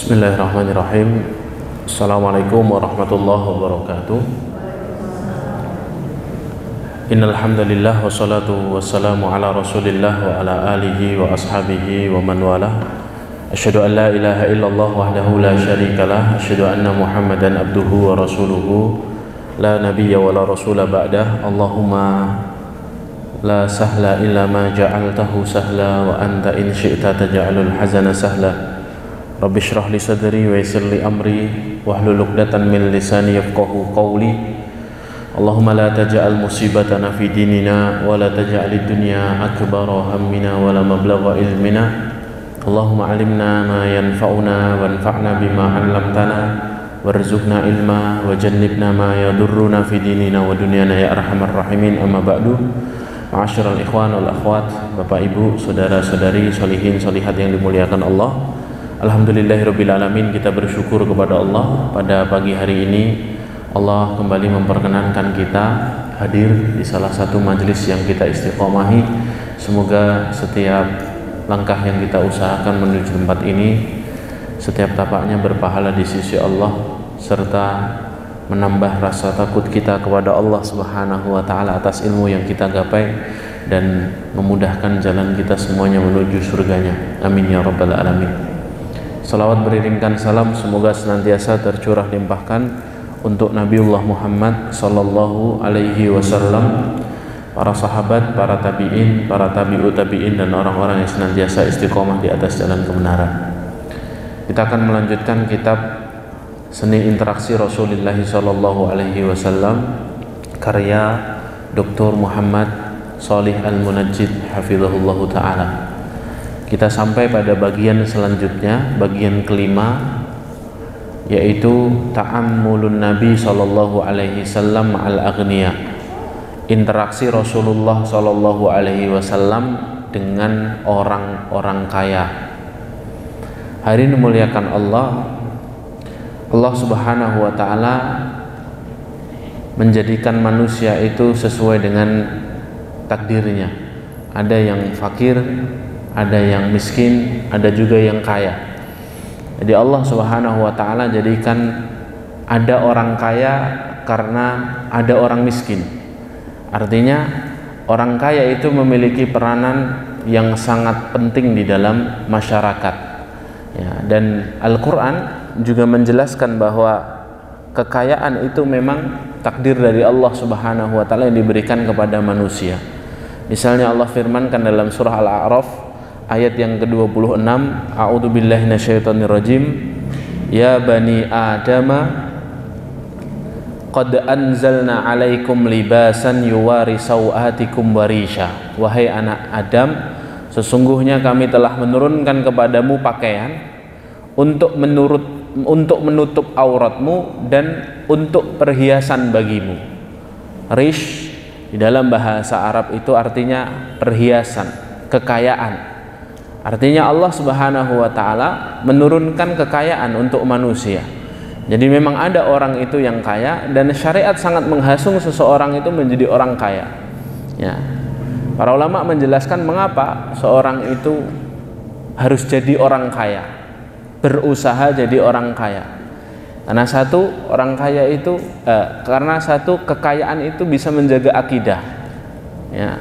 Bismillahirrahmanirrahim. Assalamualaikum warahmatullahi wabarakatuh. Innal hamdalillah wassalatu wassalamu ala Rasulillah wa ala alihi wa ashabihi wa man walah. Asyhadu an la ilaha illallah wahdahu la syarikalah, asyhadu anna Muhammadan abduhu wa rasuluhu, la nabiyya wa la rasula ba'dah. Allahumma la sahla illa ma ja'altahu sahla wa anta in syi'ta taj'alul hazana sahla. Rabbi shrah li sadri wa yassir li amri wahlul 'uqdatam min lisani yafqahu qawli. Allahumma la taj'al musibatana fi dinina wa la taj'alid dunya akbara hammina wa la mablagha ilmina. Allahumma 'allimna ma yanfa'una wanfa'na bima 'allamtana warzuqna ilma wa jannibna ma yadurruna fi dinina wa dunyana ya arhamar rahimin. Amma ba'du. Ma'asyiral ikhwan wal akhwat, Bapak Ibu, saudara-saudari, sholihin sholihat yang dimuliakan Allah. Alhamdulillahirabbil alamin, kita bersyukur kepada Allah pada pagi hari ini Allah kembali memperkenankan kita hadir di salah satu majelis yang kita istiqomahi. Semoga setiap langkah yang kita usahakan menuju tempat ini, setiap tapaknya berpahala di sisi Allah, serta menambah rasa takut kita kepada Allah Subhanahu wa taala atas ilmu yang kita gapai dan memudahkan jalan kita semuanya menuju surganya. Amin ya rabbal alamin. Salawat beriringkan salam semoga senantiasa tercurah limpahkan untuk Nabiullah Muhammad sallallahu alaihi wasallam, para sahabat, para tabi'in, para tabi'ut tabi'in, dan orang-orang yang senantiasa istiqomah di atas jalan kebenaran. Kita akan melanjutkan kitab Seni Interaksi Rasulullah sallallahu alaihi wasallam karya Dr. Muhammad Shalih Al-Munajjid hafizahullahu ta'ala. Kita sampai pada bagian selanjutnya, bagian kelima, yaitu ta'ammulun Nabi sallallahu alaihi wasallam ma'al aghniya. Interaksi Rasulullah sallallahu alaihi wasallam dengan orang-orang kaya. Hari ini muliakan Allah Subhanahu wa taala menjadikan manusia itu sesuai dengan takdirnya. Ada yang fakir, ada yang miskin, ada juga yang kaya. Jadi Allah Subhanahu wa taala jadikan ada orang kaya karena ada orang miskin. Artinya orang kaya itu memiliki peranan yang sangat penting di dalam masyarakat. Ya, dan Al-Qur'an juga menjelaskan bahwa kekayaan itu memang takdir dari Allah Subhanahu wa taala yang diberikan kepada manusia. Misalnya Allah firmankan dalam surah Al-A'raf ayat yang ke-26, a'udzubillahi minasyaitonirrajim, ya bani adama qad anzalna 'alaikum libasan yuwari sawatikum warisha. Wahai anak Adam, sesungguhnya kami telah menurunkan kepadamu pakaian untuk menutup auratmu dan untuk perhiasan bagimu. Rish di dalam bahasa Arab itu artinya perhiasan, kekayaan. Artinya Allah Subhanahu wa taala menurunkan kekayaan untuk manusia. Jadi memang ada orang itu yang kaya, dan syariat sangat menghasung seseorang itu menjadi orang kaya. Ya. Para ulama menjelaskan mengapa seorang itu harus jadi orang kaya, berusaha jadi orang kaya. Karena satu kekayaan itu bisa menjaga akidah. Ya.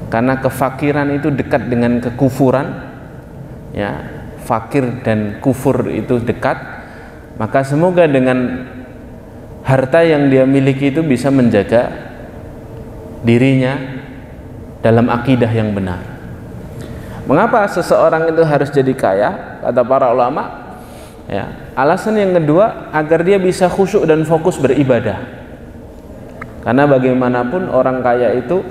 Karena kefakiran itu dekat dengan kekufuran, ya, fakir dan kufur itu dekat, maka semoga dengan harta yang dia miliki itu bisa menjaga dirinya dalam akidah yang benar. Mengapa seseorang itu harus jadi kaya? Kata para ulama, ya, alasan yang kedua agar dia bisa khusyuk dan fokus beribadah. Karena bagaimanapun orang kaya itu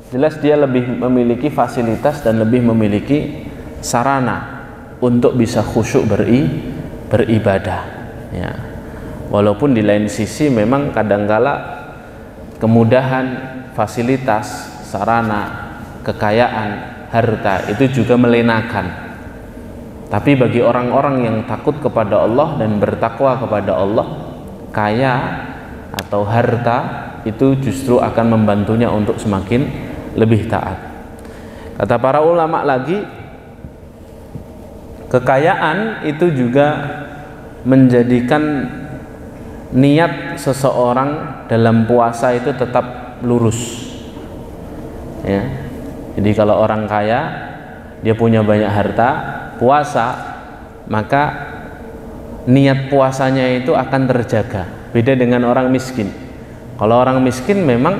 jelas dia lebih memiliki fasilitas dan lebih memiliki sarana untuk bisa khusyuk beribadah. Ya. Walaupun di lain sisi memang kadangkala kemudahan, fasilitas, sarana, kekayaan, harta itu juga melenakan. Tapi bagi orang-orang yang takut kepada Allah dan bertakwa kepada Allah, kaya atau harta itu justru akan membantunya untuk semakin lebih taat. Kata para ulama lagi, Kekayaan itu juga menjadikan niat seseorang dalam puasa itu tetap lurus. Ya. Jadi kalau orang kaya, dia punya banyak harta, puasa, maka niat puasanya itu akan terjaga. Beda dengan orang miskin. Kalau orang miskin memang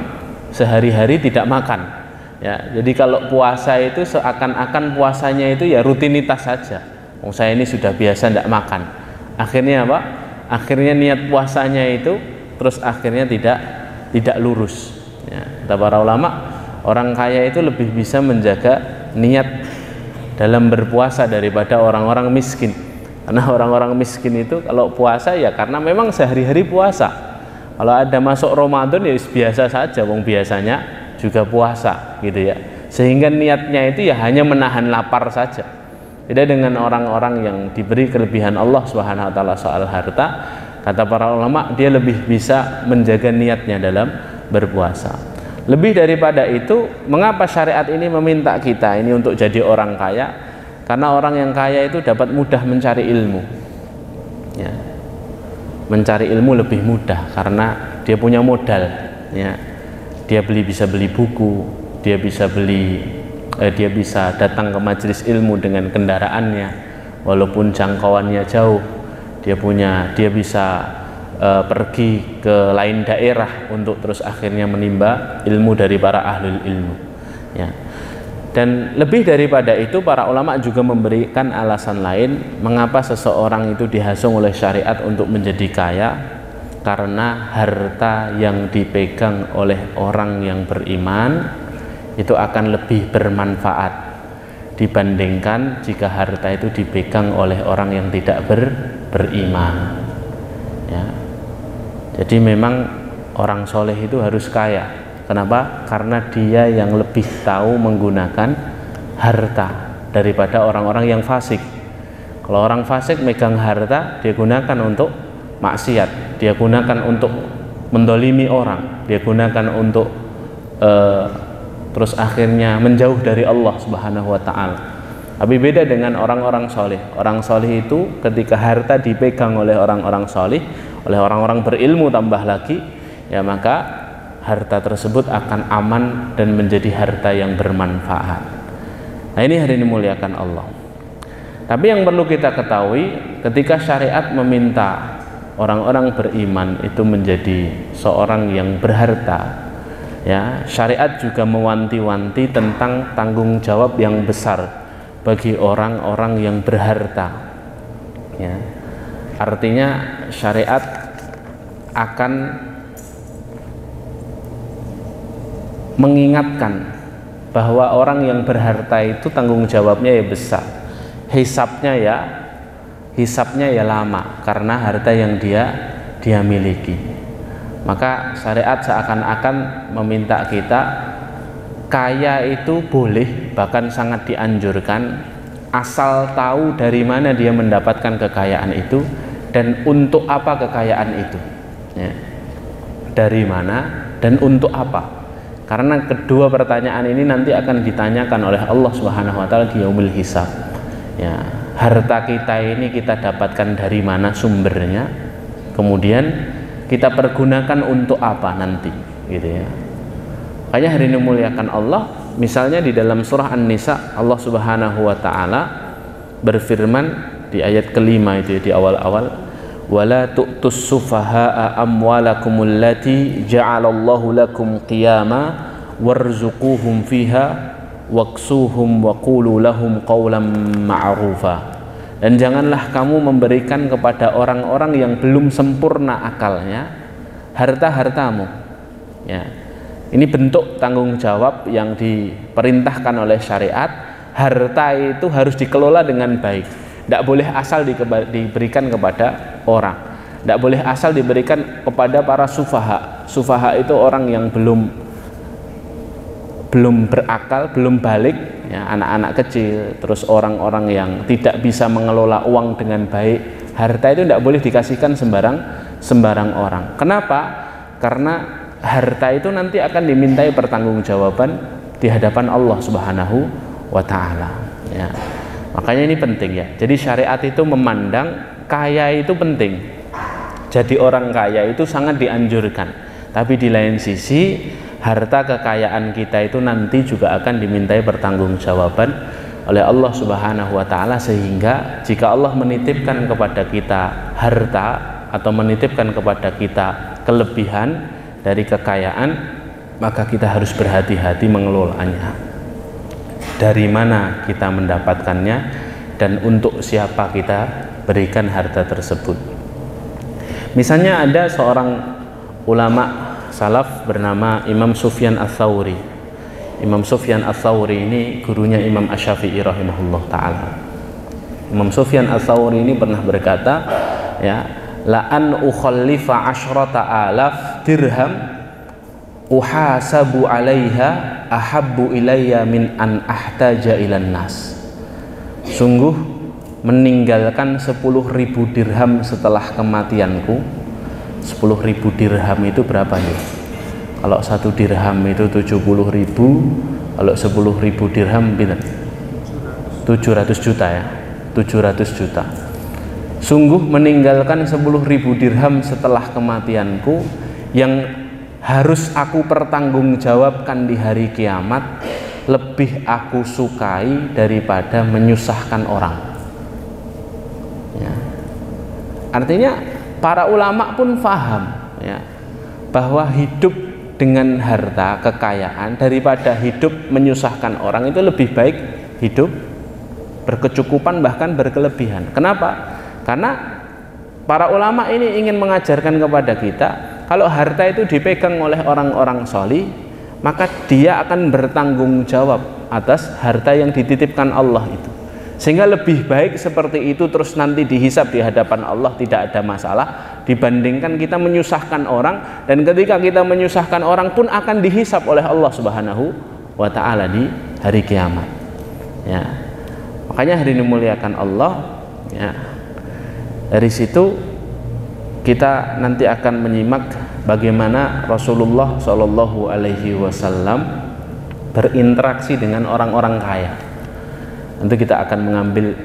sehari-hari tidak makan. Ya, jadi kalau puasa itu seakan-akan puasanya itu ya rutinitas saja. Oh, saya ini sudah biasa tidak makan. Akhirnya apa? Akhirnya niat puasanya itu terus akhirnya tidak lurus. Ya, kata para ulama, orang kaya itu lebih bisa menjaga niat dalam berpuasa daripada orang-orang miskin. Karena orang-orang miskin itu kalau puasa ya karena memang sehari-hari puasa. Kalau ada masuk Ramadan ya biasa saja, wong biasanya juga puasa gitu ya. Sehingga niatnya itu ya hanya menahan lapar saja. Beda dengan orang-orang yang diberi kelebihan Allah Subhanahu wa taala soal harta, kata para ulama dia lebih bisa menjaga niatnya dalam berpuasa. Lebih daripada itu, mengapa syariat ini meminta kita ini untuk jadi orang kaya? Karena orang yang kaya itu dapat mudah mencari ilmu. Ya. Mencari ilmu lebih mudah karena dia punya modal. Ya. Dia bisa beli buku, dia bisa datang ke majelis ilmu dengan kendaraannya, walaupun jangkauannya jauh. Dia bisa pergi ke lain daerah untuk terus akhirnya menimba ilmu dari para ahlul ilmu. Ya. Dan lebih daripada itu, para ulama juga memberikan alasan lain mengapa seseorang itu dihasung oleh syariat untuk menjadi kaya, karena harta yang dipegang oleh orang yang beriman itu akan lebih bermanfaat dibandingkan jika harta itu dipegang oleh orang yang tidak beriman. Ya. Jadi memang orang soleh itu harus kaya. Kenapa? Karena dia yang lebih tahu menggunakan harta daripada orang-orang yang fasik. Kalau orang fasik megang harta, dia gunakan untuk maksiat, dia gunakan untuk mendolimi orang, dia gunakan untuk terus akhirnya menjauh dari Allah Subhanahu wa ta'ala. Tapi beda dengan orang-orang soleh. Orang soleh itu ketika harta dipegang oleh orang-orang soleh, oleh orang-orang berilmu tambah lagi, ya maka harta tersebut akan aman dan menjadi harta yang bermanfaat. Nah, ini hari ini muliakan Allah. Tapi yang perlu kita ketahui, ketika syariat meminta orang-orang beriman itu menjadi seorang yang berharta, ya, syariat juga mewanti-wanti tentang tanggung jawab yang besar bagi orang-orang yang berharta. Ya. Artinya syariat akan mengingatkan bahwa orang yang berharta itu tanggung jawabnya ya besar, hisapnya ya lama karena harta yang dia miliki. Maka syariat seakan-akan meminta kita kaya itu boleh, bahkan sangat dianjurkan, asal tahu dari mana dia mendapatkan kekayaan itu dan untuk apa kekayaan itu, ya. Dari mana dan untuk apa. Karena kedua pertanyaan ini nanti akan ditanyakan oleh Allah Subhanahu wa taala di yaumil hisab. Ya, harta kita ini kita dapatkan dari mana sumbernya? Kemudian kita pergunakan untuk apa nanti, gitu ya. Makanya hari ini muliakan Allah, misalnya di dalam surah An-Nisa Allah Subhanahu wa taala berfirman di ayat kelima itu di awal-awal, wala tu'tus sufaha'a amwalakumul lati ja'alallahu lakum qiyama warzuquhum fiha waksuhum wa qulu lahum qawlan ma'rufa. Dan janganlah kamu memberikan kepada orang-orang yang belum sempurna akalnya harta-hartamu. Ya. Ini bentuk tanggung jawab yang diperintahkan oleh syariat. Harta itu harus dikelola dengan baik. Tidak boleh asal diberikan kepada orang. Tidak boleh asal diberikan kepada para sufaha. Sufaha itu orang yang belum berakal, belum balik, ya, anak-anak kecil, terus orang-orang yang tidak bisa mengelola uang dengan baik. Harta itu tidak boleh dikasihkan sembarang orang. Kenapa? Karena harta itu nanti akan dimintai pertanggungjawaban di hadapan Allah Subhanahu wa ta'ala. Ya. Makanya ini penting ya. Jadi syariat itu memandang kaya itu penting. Jadi orang kaya itu sangat dianjurkan. Tapi di lain sisi, harta kekayaan kita itu nanti juga akan dimintai pertanggungjawaban oleh Allah Subhanahu wa taala, sehingga jika Allah menitipkan kepada kita harta atau menitipkan kepada kita kelebihan dari kekayaan, maka kita harus berhati-hati mengelolanya. Dari mana kita mendapatkannya dan untuk siapa kita berikan harta tersebut. Misalnya ada seorang ulama salaf bernama Imam Sufyan Ats-Tsauri. Imam Sufyan Ats-Tsauri ini gurunya Imam Asy-Syafi'i rahimahullah taala. Imam Sufyan Ats-Tsauri ini pernah berkata, ya, la an ukhallifa 10,000 dirham uhasabu 'alaiha ahabbu ilayya min an ahtaja ilan nas. Sungguh meninggalkan 10.000 dirham setelah kematianku. 10.000 dirham itu berapa nih? Kalau 1 dirham itu 70.000, kalau 10.000 dirham berapa? 700 juta ya, 700 juta. Sungguh meninggalkan 10.000 dirham setelah kematianku yang harus aku pertanggungjawabkan di hari kiamat, lebih aku sukai daripada menyusahkan orang. Ya. Artinya para ulama pun paham, ya, bahwa hidup dengan harta kekayaan daripada hidup menyusahkan orang itu lebih baik hidup berkecukupan bahkan berkelebihan. Kenapa? Karena para ulama ini ingin mengajarkan kepada kita, kalau harta itu dipegang oleh orang-orang solih, maka dia akan bertanggung jawab atas harta yang dititipkan Allah itu. Sehingga lebih baik seperti itu, terus nanti dihisab di hadapan Allah tidak ada masalah, dibandingkan kita menyusahkan orang, dan ketika kita menyusahkan orang pun akan dihisab oleh Allah Subhanahu wa taala di hari kiamat. Ya. Makanya hari ini muliakan Allah, ya. Dari situ kita nanti akan menyimak bagaimana Rasulullah Shallallahu Alaihi Wasallam berinteraksi dengan orang-orang kaya. Nanti kita akan mengambil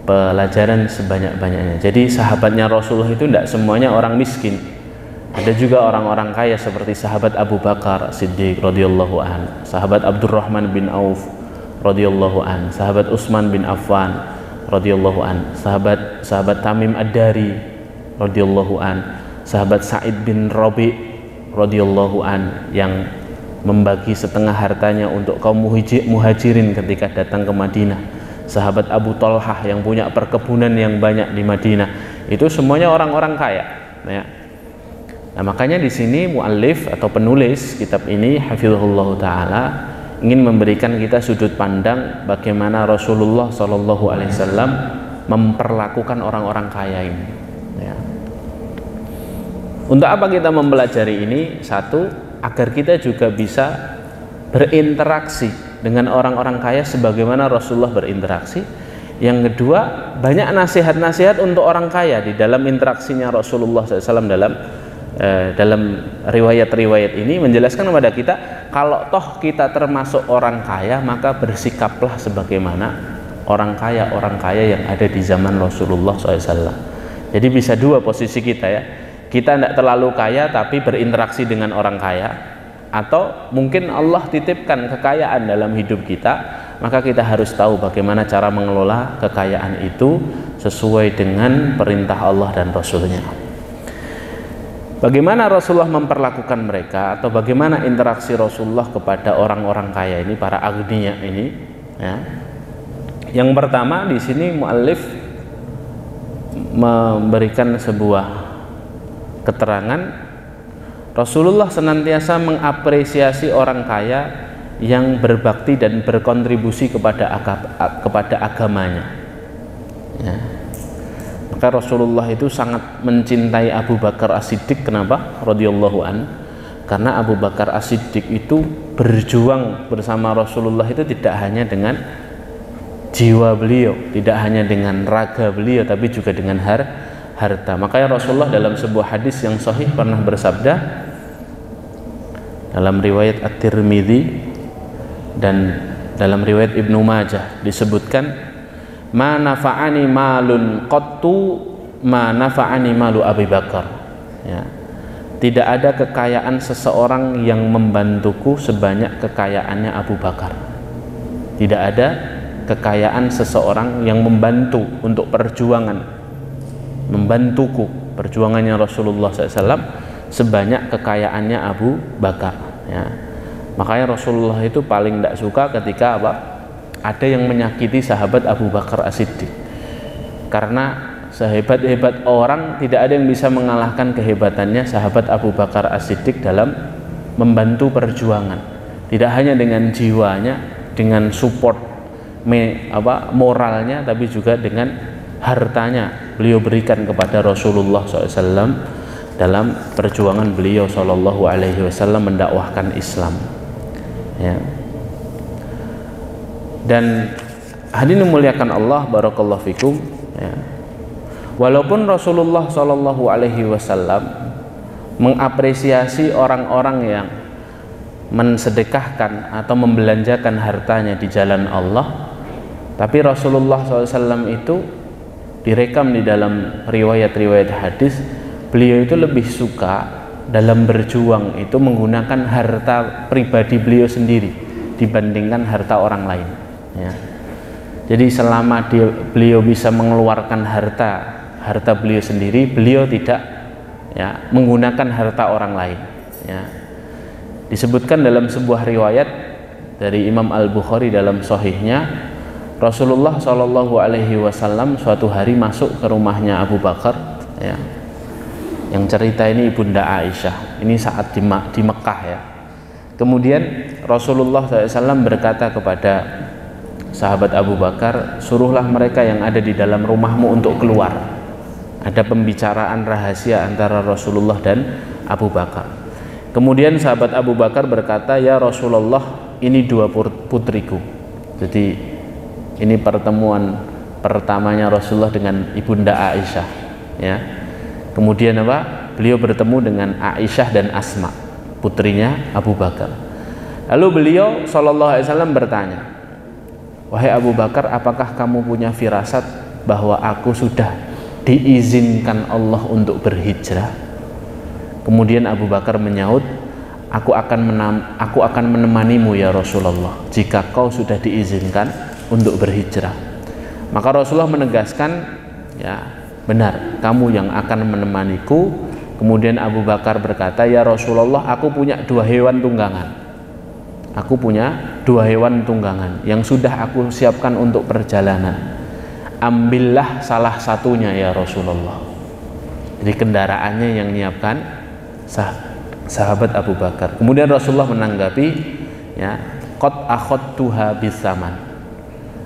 pelajaran sebanyak-banyaknya. Jadi sahabatnya Rasulullah itu tidak semuanya orang miskin. Ada juga orang-orang kaya seperti sahabat Abu Bakar Siddiq radhiyallahu an, sahabat Abdurrahman bin Auf radhiyallahu an, sahabat Utsman bin Affan radhiyallahu an, sahabat Tamim Ad-Dari radhiyallahu an, sahabat Sa'id bin Rabi radhiyallahu an yang membagi setengah hartanya untuk kaum muhajirin ketika datang ke Madinah, sahabat Abu Talhah yang punya perkebunan yang banyak di Madinah. Itu semuanya orang-orang kaya, ya. Nah, makanya di sini muallif atau penulis kitab ini hafizahullah taala ingin memberikan kita sudut pandang bagaimana Rasulullah Shallallahu Alaihi Wasallam memperlakukan orang-orang kaya ini. Ya. Untuk apa kita mempelajari ini? Satu, agar kita juga bisa berinteraksi dengan orang-orang kaya sebagaimana Rasulullah berinteraksi. Yang kedua, banyak nasihat-nasihat untuk orang kaya di dalam interaksinya Rasulullah SAW dalam riwayat-riwayat ini menjelaskan kepada kita, kalau toh kita termasuk orang kaya, maka bersikaplah sebagaimana orang kaya yang ada di zaman Rasulullah SAW. Jadi bisa dua posisi kita, ya. Kita tidak terlalu kaya tapi berinteraksi dengan orang kaya, atau mungkin Allah titipkan kekayaan dalam hidup kita, maka kita harus tahu bagaimana cara mengelola kekayaan itu sesuai dengan perintah Allah dan Rasulnya. Bagaimana Rasulullah memperlakukan mereka, atau bagaimana interaksi Rasulullah kepada orang-orang kaya ini, para agniya ini, ya. Yang pertama di sini muallif memberikan sebuah keterangan, Rasulullah senantiasa mengapresiasi orang kaya yang berbakti dan berkontribusi kepada agamanya, ya. Maka Rasulullah itu sangat mencintai Abu Bakar As-Siddiq. Kenapa? Radhiyallahu an. Karena Abu Bakar As-Siddiq itu berjuang bersama Rasulullah itu tidak hanya dengan jiwa beliau, tidak hanya dengan raga beliau, tapi juga dengan harta. Makanya Rasulullah dalam sebuah hadis yang sahih pernah bersabda, dalam riwayat At-Tirmidzi dan dalam riwayat Ibnu Majah disebutkan, ma nafa'ani malun qattu ma nafa'ani malu Abi Bakar. Ya. Tidak ada kekayaan seseorang yang membantuku sebanyak kekayaannya Abu Bakar. Tidak ada kekayaan seseorang yang membantu untuk perjuangan, membantuku perjuangannya Rasulullah SAW sebanyak kekayaannya Abu Bakar. Ya. Makanya Rasulullah itu paling tidak suka ketika ada yang menyakiti sahabat Abu Bakar As-Siddiq. Karena sehebat-hebat orang tidak ada yang bisa mengalahkan kehebatannya sahabat Abu Bakar As-Siddiq dalam membantu perjuangan. Tidak hanya dengan jiwanya, dengan support moralnya, tapi juga dengan hartanya beliau berikan kepada Rasulullah SAW dalam perjuangan beliau SAW mendakwahkan Islam. Ya. Dan hadirin memuliakan Allah, barakallahu fikum. Ya. Walaupun Rasulullah SAW mengapresiasi orang-orang yang mensedekahkan atau membelanjakan hartanya di jalan Allah, tapi Rasulullah SAW itu direkam di dalam riwayat-riwayat hadis, beliau itu lebih suka dalam berjuang itu menggunakan harta pribadi beliau sendiri dibandingkan harta orang lain. Ya. Jadi selama beliau bisa mengeluarkan harta beliau sendiri, beliau tidak menggunakan harta orang lain. Ya. Disebutkan dalam sebuah riwayat dari Imam Al-Bukhari dalam Sahihnya, Rasulullah SAW suatu hari masuk ke rumahnya Abu Bakar. Ya. Yang cerita ini Ibunda Aisyah. Ini saat di Mekah. Ya. Kemudian Rasulullah SAW berkata kepada sahabat Abu Bakar, suruhlah mereka yang ada di dalam rumahmu untuk keluar. Ada pembicaraan rahasia antara Rasulullah dan Abu Bakar. Kemudian sahabat Abu Bakar berkata, ya Rasulullah, ini dua putriku. Jadi ini pertemuan pertamanya Rasulullah dengan Ibunda Aisyah. Ya. Kemudian beliau bertemu dengan Aisyah dan Asma, putrinya Abu Bakar. Lalu beliau SAW bertanya, wahai Abu Bakar, apakah kamu punya firasat bahwa aku sudah diizinkan Allah untuk berhijrah? Kemudian Abu Bakar menyaut, aku akan menemanimu ya Rasulullah jika kau sudah diizinkan untuk berhijrah. Maka Rasulullah menegaskan, ya benar, kamu yang akan menemaniku. Kemudian Abu Bakar berkata, ya Rasulullah, aku punya dua hewan tunggangan. Aku punya dua hewan tunggangan yang sudah aku siapkan untuk perjalanan. Ambillah salah satunya ya Rasulullah. Jadi kendaraannya yang menyiapkan sahabat Abu Bakar. Kemudian Rasulullah menanggapi, ya, qad akhadtuha bisaman.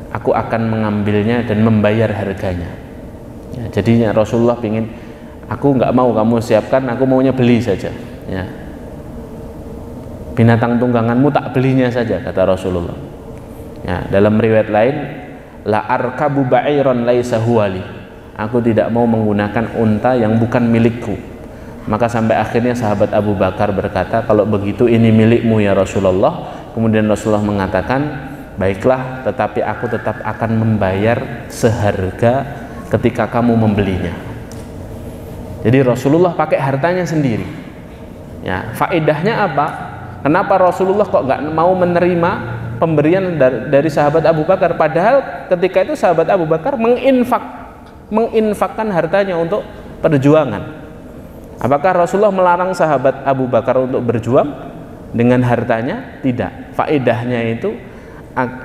Aku akan mengambilnya dan membayar harganya. Ya, jadinya Rasulullah ingin, aku nggak mau kamu siapkan, aku maunya beli saja. Ya. Binatang tungganganmu tak belinya saja, kata Rasulullah. Ya, dalam riwayat lain, la arkabu ba'iran laisa huwali. Aku tidak mau menggunakan unta yang bukan milikku. Maka sampai akhirnya sahabat Abu Bakar berkata, kalau begitu ini milikmu ya Rasulullah. Kemudian Rasulullah mengatakan, baiklah, tetapi aku tetap akan membayar seharga ketika kamu membelinya. Jadi Rasulullah pakai hartanya sendiri. Ya, faedahnya apa? Kenapa Rasulullah kok nggak mau menerima pemberian dari sahabat Abu Bakar? Padahal ketika itu sahabat Abu Bakar menginfakkan hartanya untuk perjuangan. Apakah Rasulullah melarang sahabat Abu Bakar untuk berjuang dengan hartanya? Tidak. Faedahnya itu,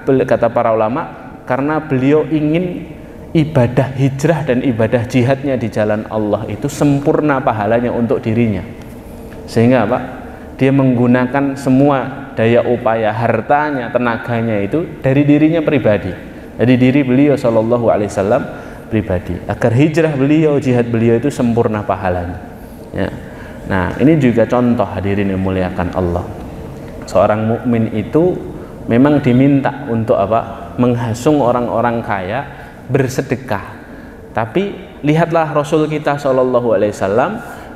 kata para ulama, karena beliau ingin ibadah hijrah dan ibadah jihadnya di jalan Allah itu sempurna pahalanya untuk dirinya. Sehingga dia menggunakan semua daya upaya, hartanya, tenaganya itu dari dirinya pribadi, dari diri beliau SAW pribadi, agar hijrah beliau, jihad beliau itu sempurna pahalanya. Ya. Nah, ini juga contoh hadirin yang muliakan Allah. Seorang mukmin itu memang diminta untuk menghasung orang-orang kaya, bersedekah. Tapi lihatlah Rasul kita SAW,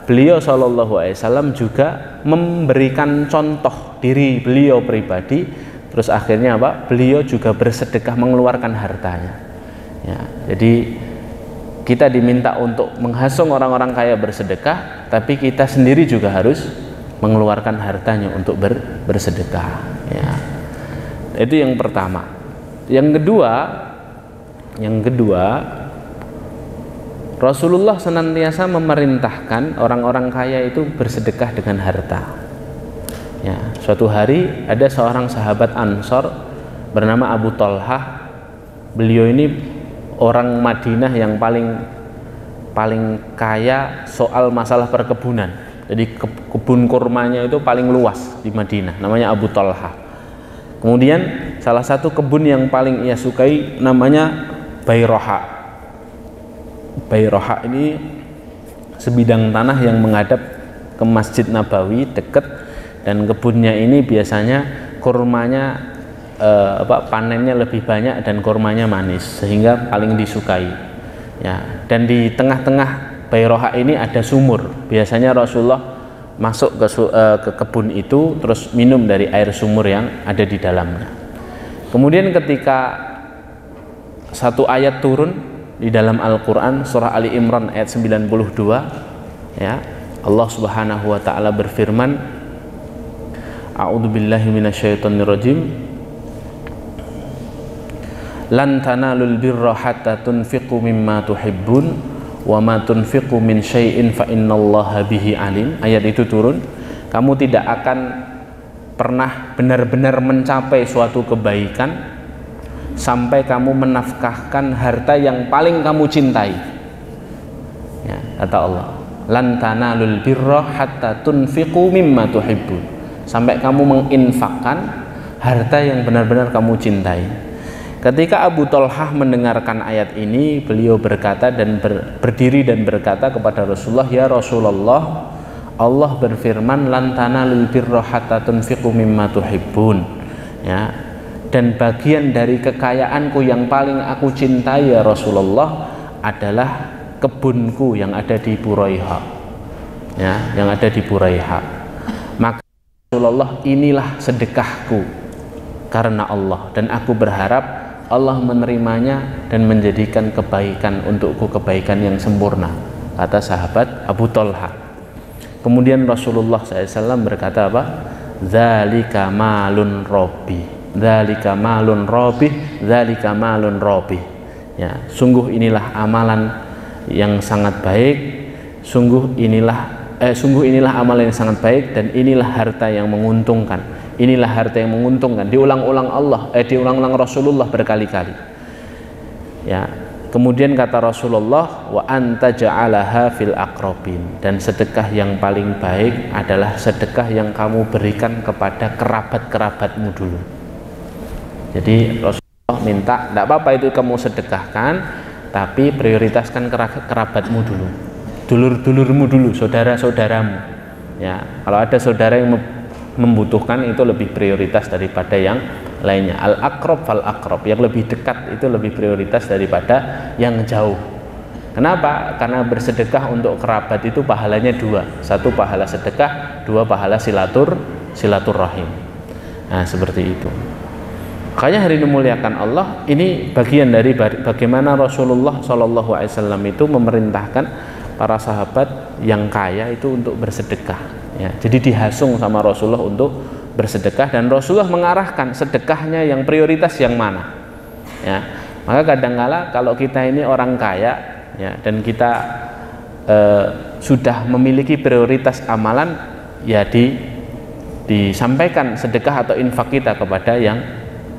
beliau SAW juga memberikan contoh diri beliau pribadi. Terus akhirnya beliau juga bersedekah, mengeluarkan hartanya. Ya, jadi kita diminta untuk menghasung orang-orang kaya bersedekah, tapi kita sendiri juga harus mengeluarkan hartanya untuk bersedekah. Ya, itu yang pertama. Yang kedua, Rasulullah senantiasa memerintahkan orang-orang kaya itu bersedekah dengan harta. Ya, suatu hari ada seorang sahabat Ansor bernama Abu Thalhah. Beliau ini orang Madinah yang paling kaya soal masalah perkebunan. Jadi kebun kurmanya itu paling luas di Madinah, namanya Abu Thalhah. Kemudian salah satu kebun yang paling ia sukai namanya Bayroha. Bayroha ini sebidang tanah yang menghadap ke Masjid Nabawi dekat, dan kebunnya ini biasanya kurmanya panennya lebih banyak dan kurmanya manis sehingga paling disukai. Ya, dan di tengah-tengah Bayroha ini ada sumur. Biasanya Rasulullah masuk ke kebun itu terus minum dari air sumur yang ada di dalamnya. Kemudian ketika satu ayat turun di dalam Al-Quran, surah Ali Imran ayat 92, ya, Allah Subhanahu wa ta'ala berfirman, A'udzubillahi minasyaitonirrajim, lan tanalul birra hatta tunfiqu mimma tuhibbun wa ma tunfiqu min syai'in fa innallaha bihi alim. Ayat itu turun, kamu tidak akan pernah benar-benar mencapai suatu kebaikan sampai kamu menafkahkan harta yang paling kamu cintai. Ya, kata Allah, lan tanalul birra hatta tunfiqu mimma tuhibbun, sampai kamu menginfakkan harta yang benar-benar kamu cintai. Ketika Abu Thalhah mendengarkan ayat ini, beliau berkata dan berdiri dan berkata kepada Rasulullah, ya Rasulullah, Allah berfirman, lan tanalul birra hatta tunfiqu mimma tuhibbun. Ya, dan bagian dari kekayaanku yang paling aku cintai ya Rasulullah adalah kebunku yang ada di Buraiha. Ya, yang ada di Buraiha. Maka Rasulullah, inilah sedekahku karena Allah, dan aku berharap Allah menerimanya dan menjadikan kebaikan untukku, kebaikan yang sempurna, kata sahabat Abu Thalhah. Kemudian Rasulullah SAW berkata apa? Dzalika malun robi, dzalika malun robi, dzalika malun robi. Ya, sungguh inilah amalan yang sangat baik, sungguh inilah amalan yang sangat baik, dan inilah harta yang menguntungkan. Inilah harta yang menguntungkan. Diulang-ulang diulang-ulang Rasulullah berkali-kali. Ya. Kemudian kata Rasulullah, wa anta ja'alaha fil aqrabin, dan sedekah yang paling baik adalah sedekah yang kamu berikan kepada kerabat-kerabatmu dulu. Jadi Rasulullah minta, tidak apa-apa itu kamu sedekahkan, tapi prioritaskan kerabatmu dulu, dulur-dulurmu dulu, saudara-saudaramu. Ya, kalau ada saudara yang membutuhkan, itu lebih prioritas daripada yang lainnya. Al-aqrab fal-aqrab, yang lebih dekat itu lebih prioritas daripada yang jauh. Kenapa? Karena bersedekah untuk kerabat itu pahalanya dua. Satu pahala sedekah, dua pahala silaturahim. Nah, seperti itu. Makanya hari dimuliakan Allah, ini bagian dari bagaimana Rasulullah SAW itu memerintahkan para sahabat yang kaya itu untuk bersedekah. Ya, jadi dihasung sama Rasulullah untuk bersedekah, dan Rasulullah mengarahkan sedekahnya yang prioritas yang mana. Ya, maka kadangkala kalau kita ini orang kaya, ya, dan kita sudah memiliki prioritas amalan, ya disampaikan sedekah atau infak kita kepada yang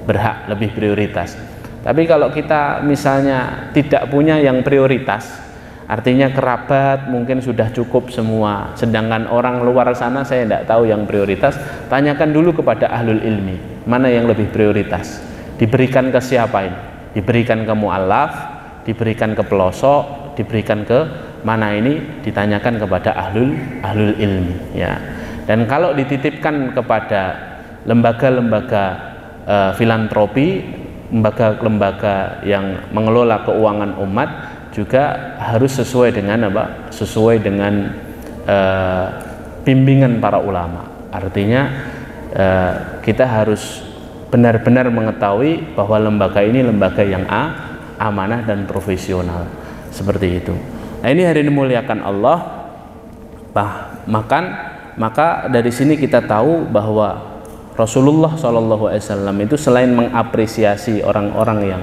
berhak, lebih prioritas. Tapi kalau kita misalnya tidak punya yang prioritas, artinya kerabat mungkin sudah cukup semua, sedangkan orang luar sana saya tidak tahu yang prioritas, tanyakan dulu kepada ahlul ilmi, mana yang lebih prioritas, diberikan ke siapa ini? Diberikan ke mu'allaf, diberikan ke pelosok, diberikan ke mana ini? Ditanyakan kepada ahlul ilmi. Ya. Dan kalau dititipkan kepada lembaga-lembaga filantropi, lembaga-lembaga yang mengelola keuangan umat, juga harus sesuai dengan apa? Sesuai dengan bimbingan para ulama. Artinya kita harus benar-benar mengetahui bahwa lembaga ini lembaga yang A, amanah dan profesional seperti itu. Nah, ini hari dimuliakan Allah. Maka dari sini kita tahu bahwa Rasulullah SAW itu selain mengapresiasi orang-orang yang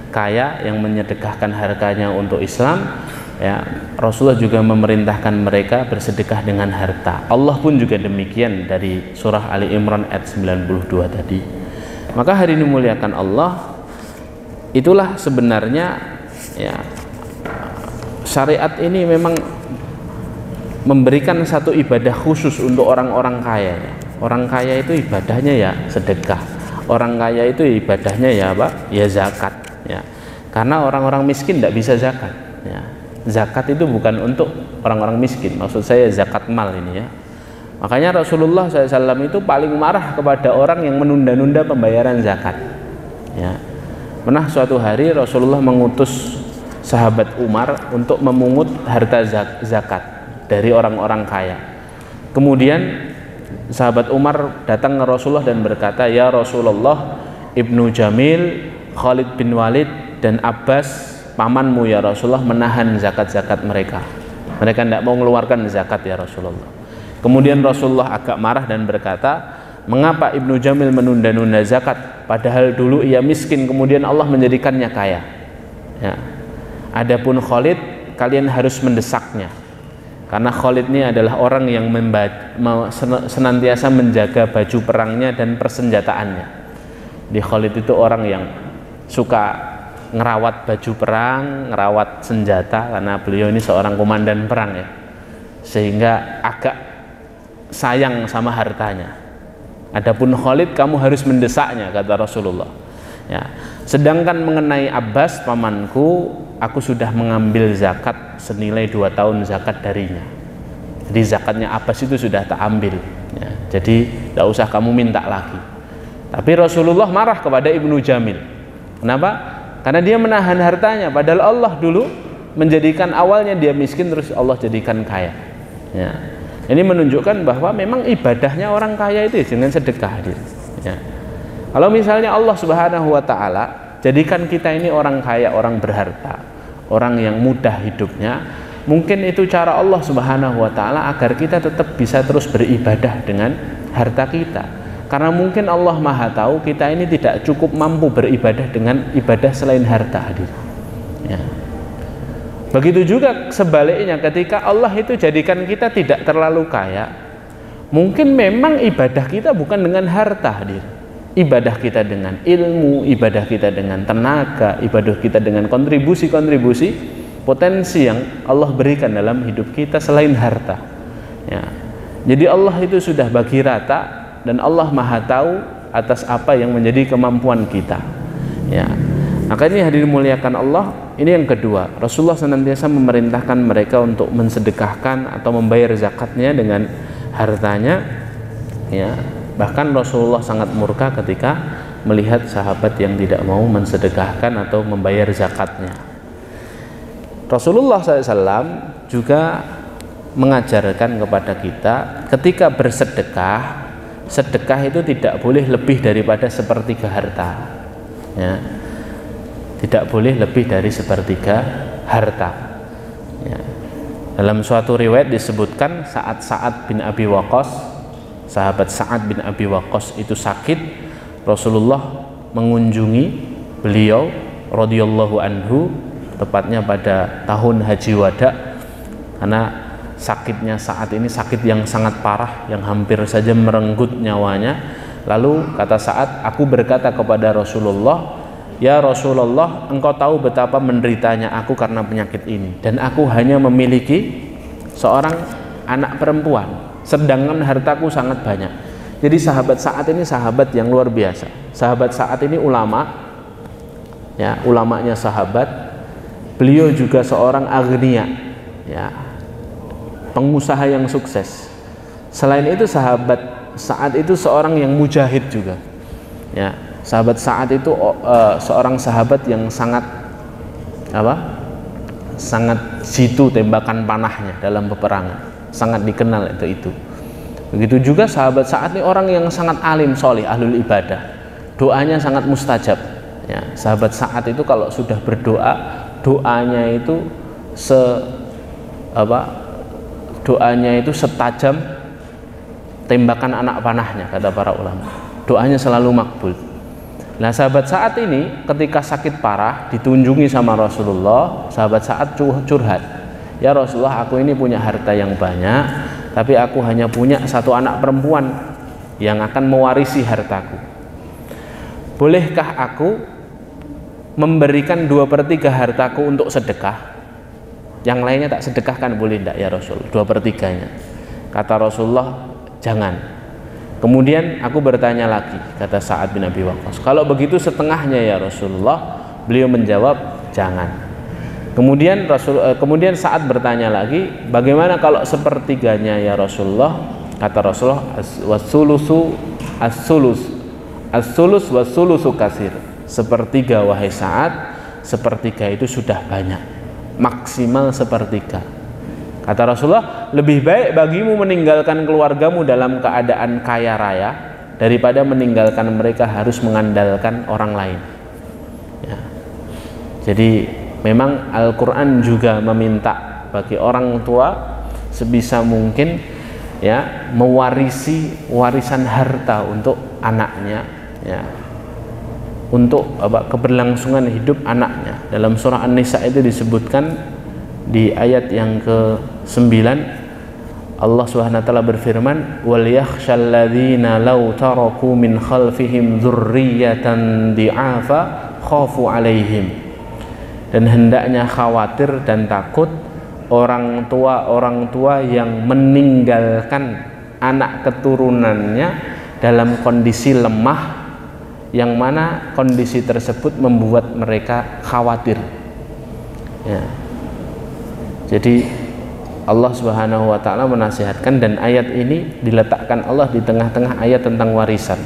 kaya yang menyedekahkan hartanya untuk Islam, ya, Rasulullah juga memerintahkan mereka bersedekah dengan harta. Allah pun juga demikian dari surah Ali Imran ayat 92 tadi. Maka hari ini dimuliakan Allah, itulah sebenarnya, ya, syariat ini memang memberikan satu ibadah khusus untuk orang-orang kaya. Orang kaya itu ibadahnya ya sedekah. Orang kaya itu ibadahnya ya apa? Ya zakat. Ya. Karena orang-orang miskin tidak bisa zakat. Ya. Zakat itu bukan untuk orang-orang miskin. Maksud saya zakat mal ini ya. Makanya Rasulullah SAW itu paling marah kepada orang yang menunda-nunda pembayaran zakat. Ya. Pernah suatu hari Rasulullah mengutus sahabat Umar untuk memungut harta zakat dari orang-orang kaya. Kemudian sahabat Umar datang ke Rasulullah dan berkata, "Ya Rasulullah, Ibnu Jamil, Khalid bin Walid dan Abbas pamanmu ya Rasulullah menahan zakat-zakat mereka. Mereka tidak mau mengeluarkan zakat ya Rasulullah." Kemudian Rasulullah agak marah dan berkata, "Mengapa Ibnu Jamil menunda-nunda zakat padahal dulu ia miskin kemudian Allah menjadikannya kaya? Ya. Adapun Khalid, kalian harus mendesaknya. Karena Khalid ini adalah orang yang senantiasa menjaga baju perangnya dan persenjataannya. Di Khalid itu orang yang suka ngerawat baju perang, ngerawat senjata, karena beliau ini seorang komandan perang ya. Sehingga agak sayang sama hartanya. Adapun Khalid, kamu harus mendesaknya," kata Rasulullah. Ya. Sedangkan mengenai Abbas pamanku, aku sudah mengambil zakat senilai 2 tahun zakat darinya. Jadi zakatnya Abbas itu sudah tak ambil. Ya. Jadi tidak usah kamu minta lagi. Tapi Rasulullah marah kepada Ibnu Jamil. Kenapa? Karena dia menahan hartanya. Padahal Allah dulu menjadikan awalnya dia miskin terus Allah jadikan kaya. Ya. Ini menunjukkan bahwa memang ibadahnya orang kaya itu dengan sedekah. Ya. Kalau misalnya Allah Subhanahu wa Ta'ala jadikan kita ini orang kaya, orang berharta, orang yang mudah hidupnya, mungkin itu cara Allah Subhanahu wa Ta'ala agar kita tetap bisa terus beribadah dengan harta kita. Karena mungkin Allah Maha tahu kita ini tidak cukup mampu beribadah dengan ibadah selain harta. Ya. Begitu juga sebaliknya, ketika Allah itu jadikan kita tidak terlalu kaya, mungkin memang ibadah kita bukan dengan harta. Ibadah kita dengan ilmu, ibadah kita dengan tenaga, ibadah kita dengan kontribusi-kontribusi potensi yang Allah berikan dalam hidup kita selain harta. Ya. Jadi Allah itu sudah bagi rata dan Allah Maha tahu atas apa yang menjadi kemampuan kita. Ya. Maka ini hadirin muliakan Allah, ini yang kedua. Rasulullah senantiasa memerintahkan mereka untuk mensedekahkan atau membayar zakatnya dengan hartanya. Ya. Bahkan Rasulullah sangat murka ketika melihat sahabat yang tidak mau mensedekahkan atau membayar zakatnya. Rasulullah SAW juga mengajarkan kepada kita ketika bersedekah, sedekah itu tidak boleh lebih daripada sepertiga harta. Ya. Tidak boleh lebih dari sepertiga harta. Ya. Dalam suatu riwayat disebutkan saat Sa'ad bin Abi Waqqas, sahabat Sa'ad bin Abi Waqqas itu sakit, Rasulullah mengunjungi beliau radhiyallahu anhu tepatnya pada tahun Haji Wada, karena sakitnya Sa'ad ini sakit yang sangat parah yang hampir saja merenggut nyawanya. Lalu kata Sa'ad, aku berkata kepada Rasulullah, "Ya Rasulullah, engkau tahu betapa menderitanya aku karena penyakit ini, dan aku hanya memiliki seorang anak perempuan, sedangkan hartaku sangat banyak." Jadi sahabat Sa'ad ini sahabat yang luar biasa. Sahabat Sa'ad ini ulama, ya, ulamanya sahabat. Beliau juga seorang agniya, ya, pengusaha yang sukses. Selain itu sahabat Sa'ad itu seorang yang mujahid juga. Ya, sahabat Sa'ad itu seorang sahabat yang sangat sangat jitu tembakan panahnya dalam peperangan, sangat dikenal itu. Begitu juga sahabat Sa'ad ini orang yang sangat alim soleh, ahlul ibadah, doanya sangat mustajab. Ya, sahabat Sa'ad itu kalau sudah berdoa, doanya itu doanya itu setajam tembakan anak panahnya, kata para ulama. Doanya selalu makbul. Nah, sahabat Sa'ad ini ketika sakit parah ditunjungi sama Rasulullah, sahabat Sa'ad curhat, ya Rasulullah, aku ini punya harta yang banyak, tapi aku hanya punya satu anak perempuan yang akan mewarisi hartaku. Bolehkah aku memberikan 2/3 hartaku untuk sedekah? Yang lainnya tak sedekahkan, boleh tidak ya Rasul? 2/3-nya. Kata Rasulullah, jangan. Kemudian aku bertanya lagi, kata Sa'ad bin Abi Waqqas, kalau begitu setengahnya ya Rasulullah? Beliau menjawab, jangan. Kemudian Sa'ad bertanya lagi, bagaimana kalau 1/3-nya ya Rasulullah? Kata Rasulullah, as-sulus was-sulusu kasir. 1/3 wahai Sa'ad, 1/3 itu sudah banyak, maksimal 1/3. Kata Rasulullah, lebih baik bagimu meninggalkan keluargamu dalam keadaan kaya raya daripada meninggalkan mereka harus mengandalkan orang lain. Ya. Jadi memang Al-Quran juga meminta bagi orang tua sebisa mungkin ya mewarisi warisan harta untuk anaknya, ya, untuk keberlangsungan hidup anaknya. Dalam surah An-Nisa itu disebutkan di ayat yang ke-9, Allah Subhanahu wa taala berfirman, wal yakhshal ladzina law taraku min khalfihim dzurriyyatan di'afa khafu alaihim. Dan hendaknya khawatir dan takut orang tua yang meninggalkan anak keturunannya dalam kondisi lemah, yang mana kondisi tersebut membuat mereka khawatir. Ya. Jadi Allah Subhanahu wa taala menasihatkan, dan ayat ini diletakkan Allah di tengah-tengah ayat tentang warisan.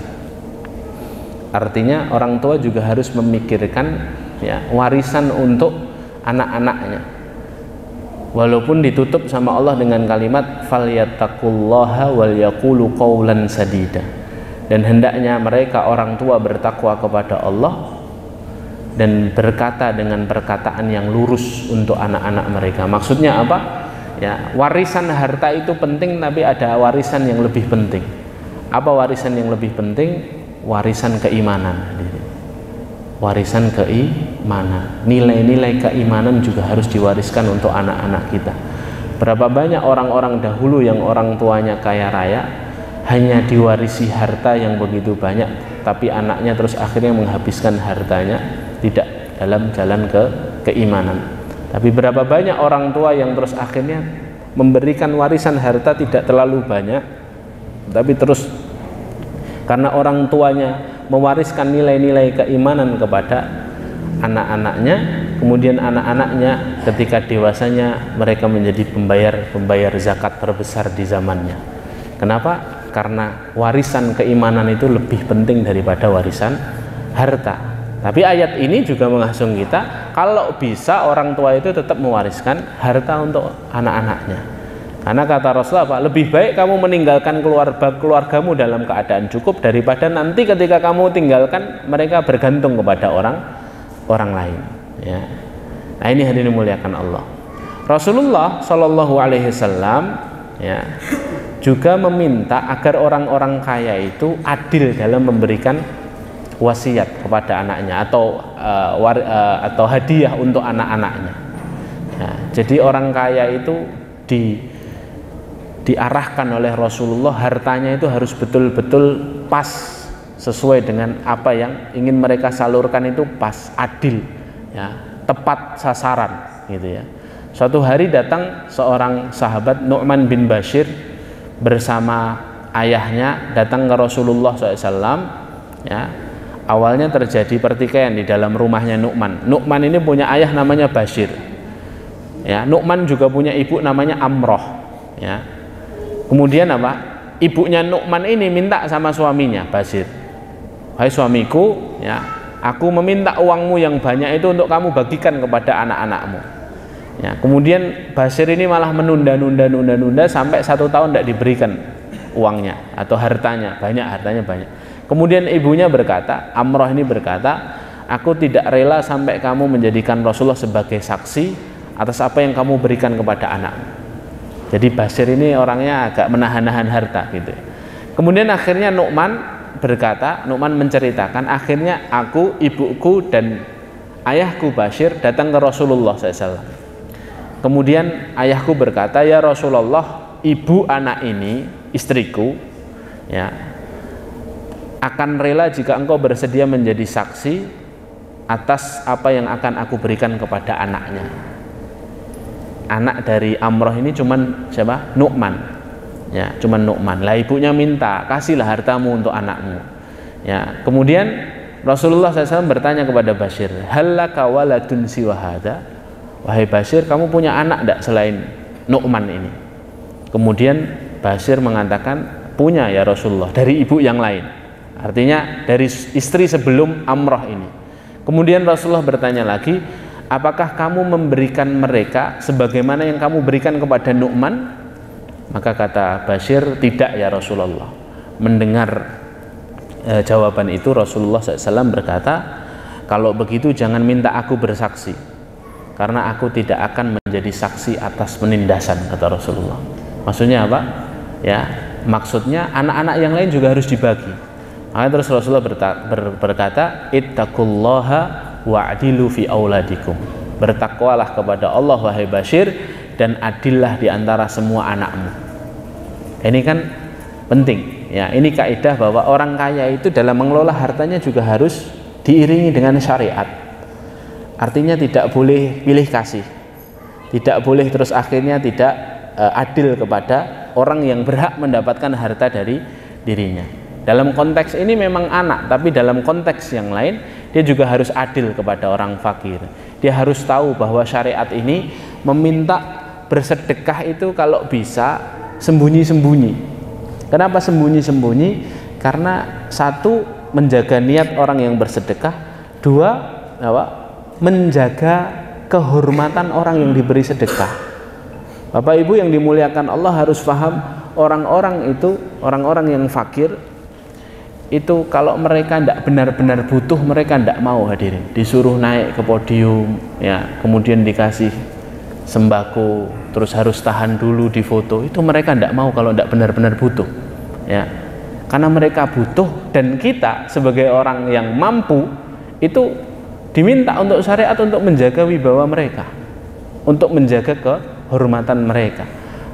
Artinya orang tua juga harus memikirkan ya warisan untuk anak-anaknya. Walaupun ditutup sama Allah dengan kalimat falyattaqullaha wal yaqulu qawlan sadida. Dan hendaknya mereka orang tua bertakwa kepada Allah dan berkata dengan perkataan yang lurus untuk anak-anak mereka. Maksudnya apa? Ya, warisan harta itu penting, tapi ada warisan yang lebih penting. Apa warisan yang lebih penting? Warisan keimanan. Warisan keimanan. Nilai-nilai keimanan juga harus diwariskan untuk anak-anak kita. Berapa banyak orang-orang dahulu yang orang tuanya kaya raya, hanya diwarisi harta yang begitu banyak, tapi anaknya terus akhirnya menghabiskan hartanya tidak dalam jalan keimanan. Tapi berapa banyak orang tua yang terus akhirnya memberikan warisan harta tidak terlalu banyak, tapi terus karena orang tuanya mewariskan nilai-nilai keimanan kepada anak-anaknya, kemudian anak-anaknya ketika dewasanya mereka menjadi pembayar zakat terbesar di zamannya. Kenapa? Karena warisan keimanan itu lebih penting daripada warisan harta. Tapi ayat ini juga menghasung kita, kalau bisa orang tua itu tetap mewariskan harta untuk anak-anaknya. Karena kata Rasulullah apa? Lebih baik kamu meninggalkan keluargamu dalam keadaan cukup daripada nanti ketika kamu tinggalkan mereka bergantung kepada orang lain. Ya. Nah, ini hadirin dimuliakan Allah. Rasulullah Shallallahu Alaihi Wasallam ya juga meminta agar orang-orang kaya itu adil dalam memberikan wasiat kepada anaknya atau hadiah untuk anak-anaknya. Ya, jadi orang kaya itu diarahkan oleh Rasulullah, hartanya itu harus betul-betul pas sesuai dengan apa yang ingin mereka salurkan, itu pas, adil, ya, tepat sasaran, gitu ya. Suatu hari datang seorang sahabat, Nu'man bin Bashir, bersama ayahnya datang ke Rasulullah SAW. Ya, awalnya terjadi pertikaian di dalam rumahnya Nu'man. Nu'man ini punya ayah namanya Bashir. Ya, Nu'man juga punya ibu namanya Amroh. Ya, kemudian apa? Ibunya Nu'man ini minta sama suaminya Bashir, "Hai suamiku, ya, aku meminta uangmu yang banyak itu untuk kamu bagikan kepada anak-anakmu." Ya, kemudian Bashir ini malah menunda sampai 1 tahun tidak diberikan uangnya atau hartanya banyak. Kemudian ibunya berkata, Amroh ini berkata, aku tidak rela sampai kamu menjadikan Rasulullah sebagai saksi atas apa yang kamu berikan kepada anakmu. Jadi Bashir ini orangnya agak menahan-nahan harta gitu. Kemudian akhirnya Nu'man berkata, Nu'man menceritakan, akhirnya aku, ibuku dan ayahku Bashir datang ke Rasulullah SAW. Kemudian ayahku berkata, ya Rasulullah, ibu anak ini, istriku, ya, akan rela jika engkau bersedia menjadi saksi atas apa yang akan aku berikan kepada anaknya. Anak dari Amroh ini cuman siapa? Nu'man, ya, cuman Nu'man. Lah ibunya minta, kasihlah hartamu untuk anakmu. Ya, kemudian Rasulullah SAW bertanya kepada Bashir, halaka waladun siwa hadza? Wahai Bashir, kamu punya anak tidak selain Nu'man ini? Kemudian Bashir mengatakan, punya ya Rasulullah, dari ibu yang lain. Artinya dari istri sebelum Amroh ini. Kemudian Rasulullah bertanya lagi, apakah kamu memberikan mereka sebagaimana yang kamu berikan kepada Nu'man? Maka kata Bashir, tidak ya Rasulullah. Mendengar jawaban itu, Rasulullah SAW berkata, kalau begitu jangan minta aku bersaksi, karena aku tidak akan menjadi saksi atas penindasan, kata Rasulullah. Maksudnya apa? Ya, maksudnya anak-anak yang lain juga harus dibagi. Maka terus Rasulullah berkata, ittaqullaha wa'dilu fi auladikum. Bertakwalah kepada Allah wahai Bashir, dan adillah di antara semua anakmu. Ini kan penting, ya. Ini kaidah bahwa orang kaya itu dalam mengelola hartanya juga harus diiringi dengan syariat. Artinya tidak boleh pilih kasih, tidak boleh terus akhirnya tidak adil kepada orang yang berhak mendapatkan harta dari dirinya. Dalam konteks ini memang anak, tapi dalam konteks yang lain dia juga harus adil kepada orang fakir. Dia harus tahu bahwa syariat ini meminta bersedekah itu kalau bisa sembunyi-sembunyi. Kenapa sembunyi-sembunyi? Karena satu, menjaga niat orang yang bersedekah. Dua, menjaga kehormatan orang yang diberi sedekah. Bapak Ibu yang dimuliakan Allah harus paham, orang-orang itu, orang-orang yang fakir itu kalau mereka tidak benar-benar butuh, mereka tidak mau hadirin. Disuruh naik ke podium, ya, kemudian dikasih sembako, terus harus tahan dulu di foto, itu mereka tidak mau kalau tidak benar-benar butuh, ya. Karena mereka butuh, dan kita sebagai orang yang mampu itu diminta untuk syariat untuk menjaga wibawa mereka, untuk menjaga kehormatan mereka.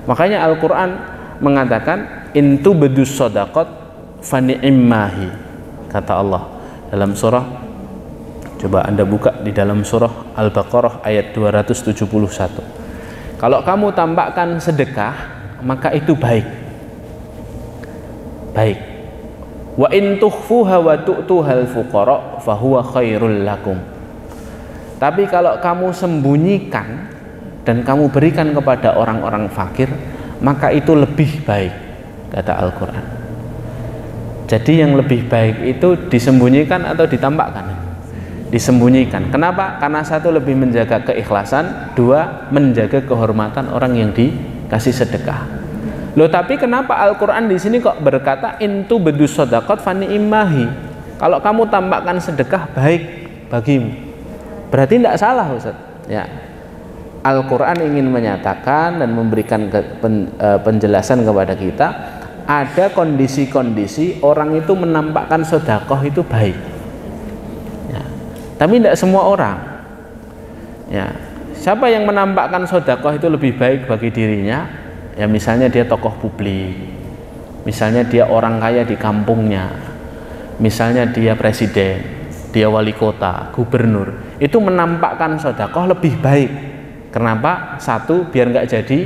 Makanya Al-Quran mengatakan, intu bedus sodakot fani'immahi, kata Allah dalam surah, coba Anda buka di dalam surah Al-Baqarah ayat 271. Kalau kamu tampakkan sedekah, maka itu baik. Baik. Wa in tukhfuha wa tu'tuhal fuqara fahuwa khairul lakum. Tapi kalau kamu sembunyikan dan kamu berikan kepada orang-orang fakir, maka itu lebih baik, kata Al-Quran. Jadi yang lebih baik itu disembunyikan atau ditampakkan? Disembunyikan. Kenapa? Karena satu, lebih menjaga keikhlasan. Dua, menjaga kehormatan orang yang dikasih sedekah. Loh, tapi kenapa Al-Quran di sini kok berkata intu bedus sodakot fani imahi? Kalau kamu tampakkan sedekah baik bagimu. Berarti tidak salah, Ustaz. Ya. Al-Quran ingin menyatakan dan memberikan penjelasan kepada kita, ada kondisi-kondisi orang itu menampakkan sedekah itu baik, ya. Tapi tidak semua orang, ya. Siapa yang menampakkan sedekah itu lebih baik bagi dirinya? Ya, misalnya dia tokoh publik, misalnya dia orang kaya di kampungnya, misalnya dia presiden, dia wali kota, gubernur, itu menampakkan sedekah lebih baik. Kenapa? Satu, biar nggak jadi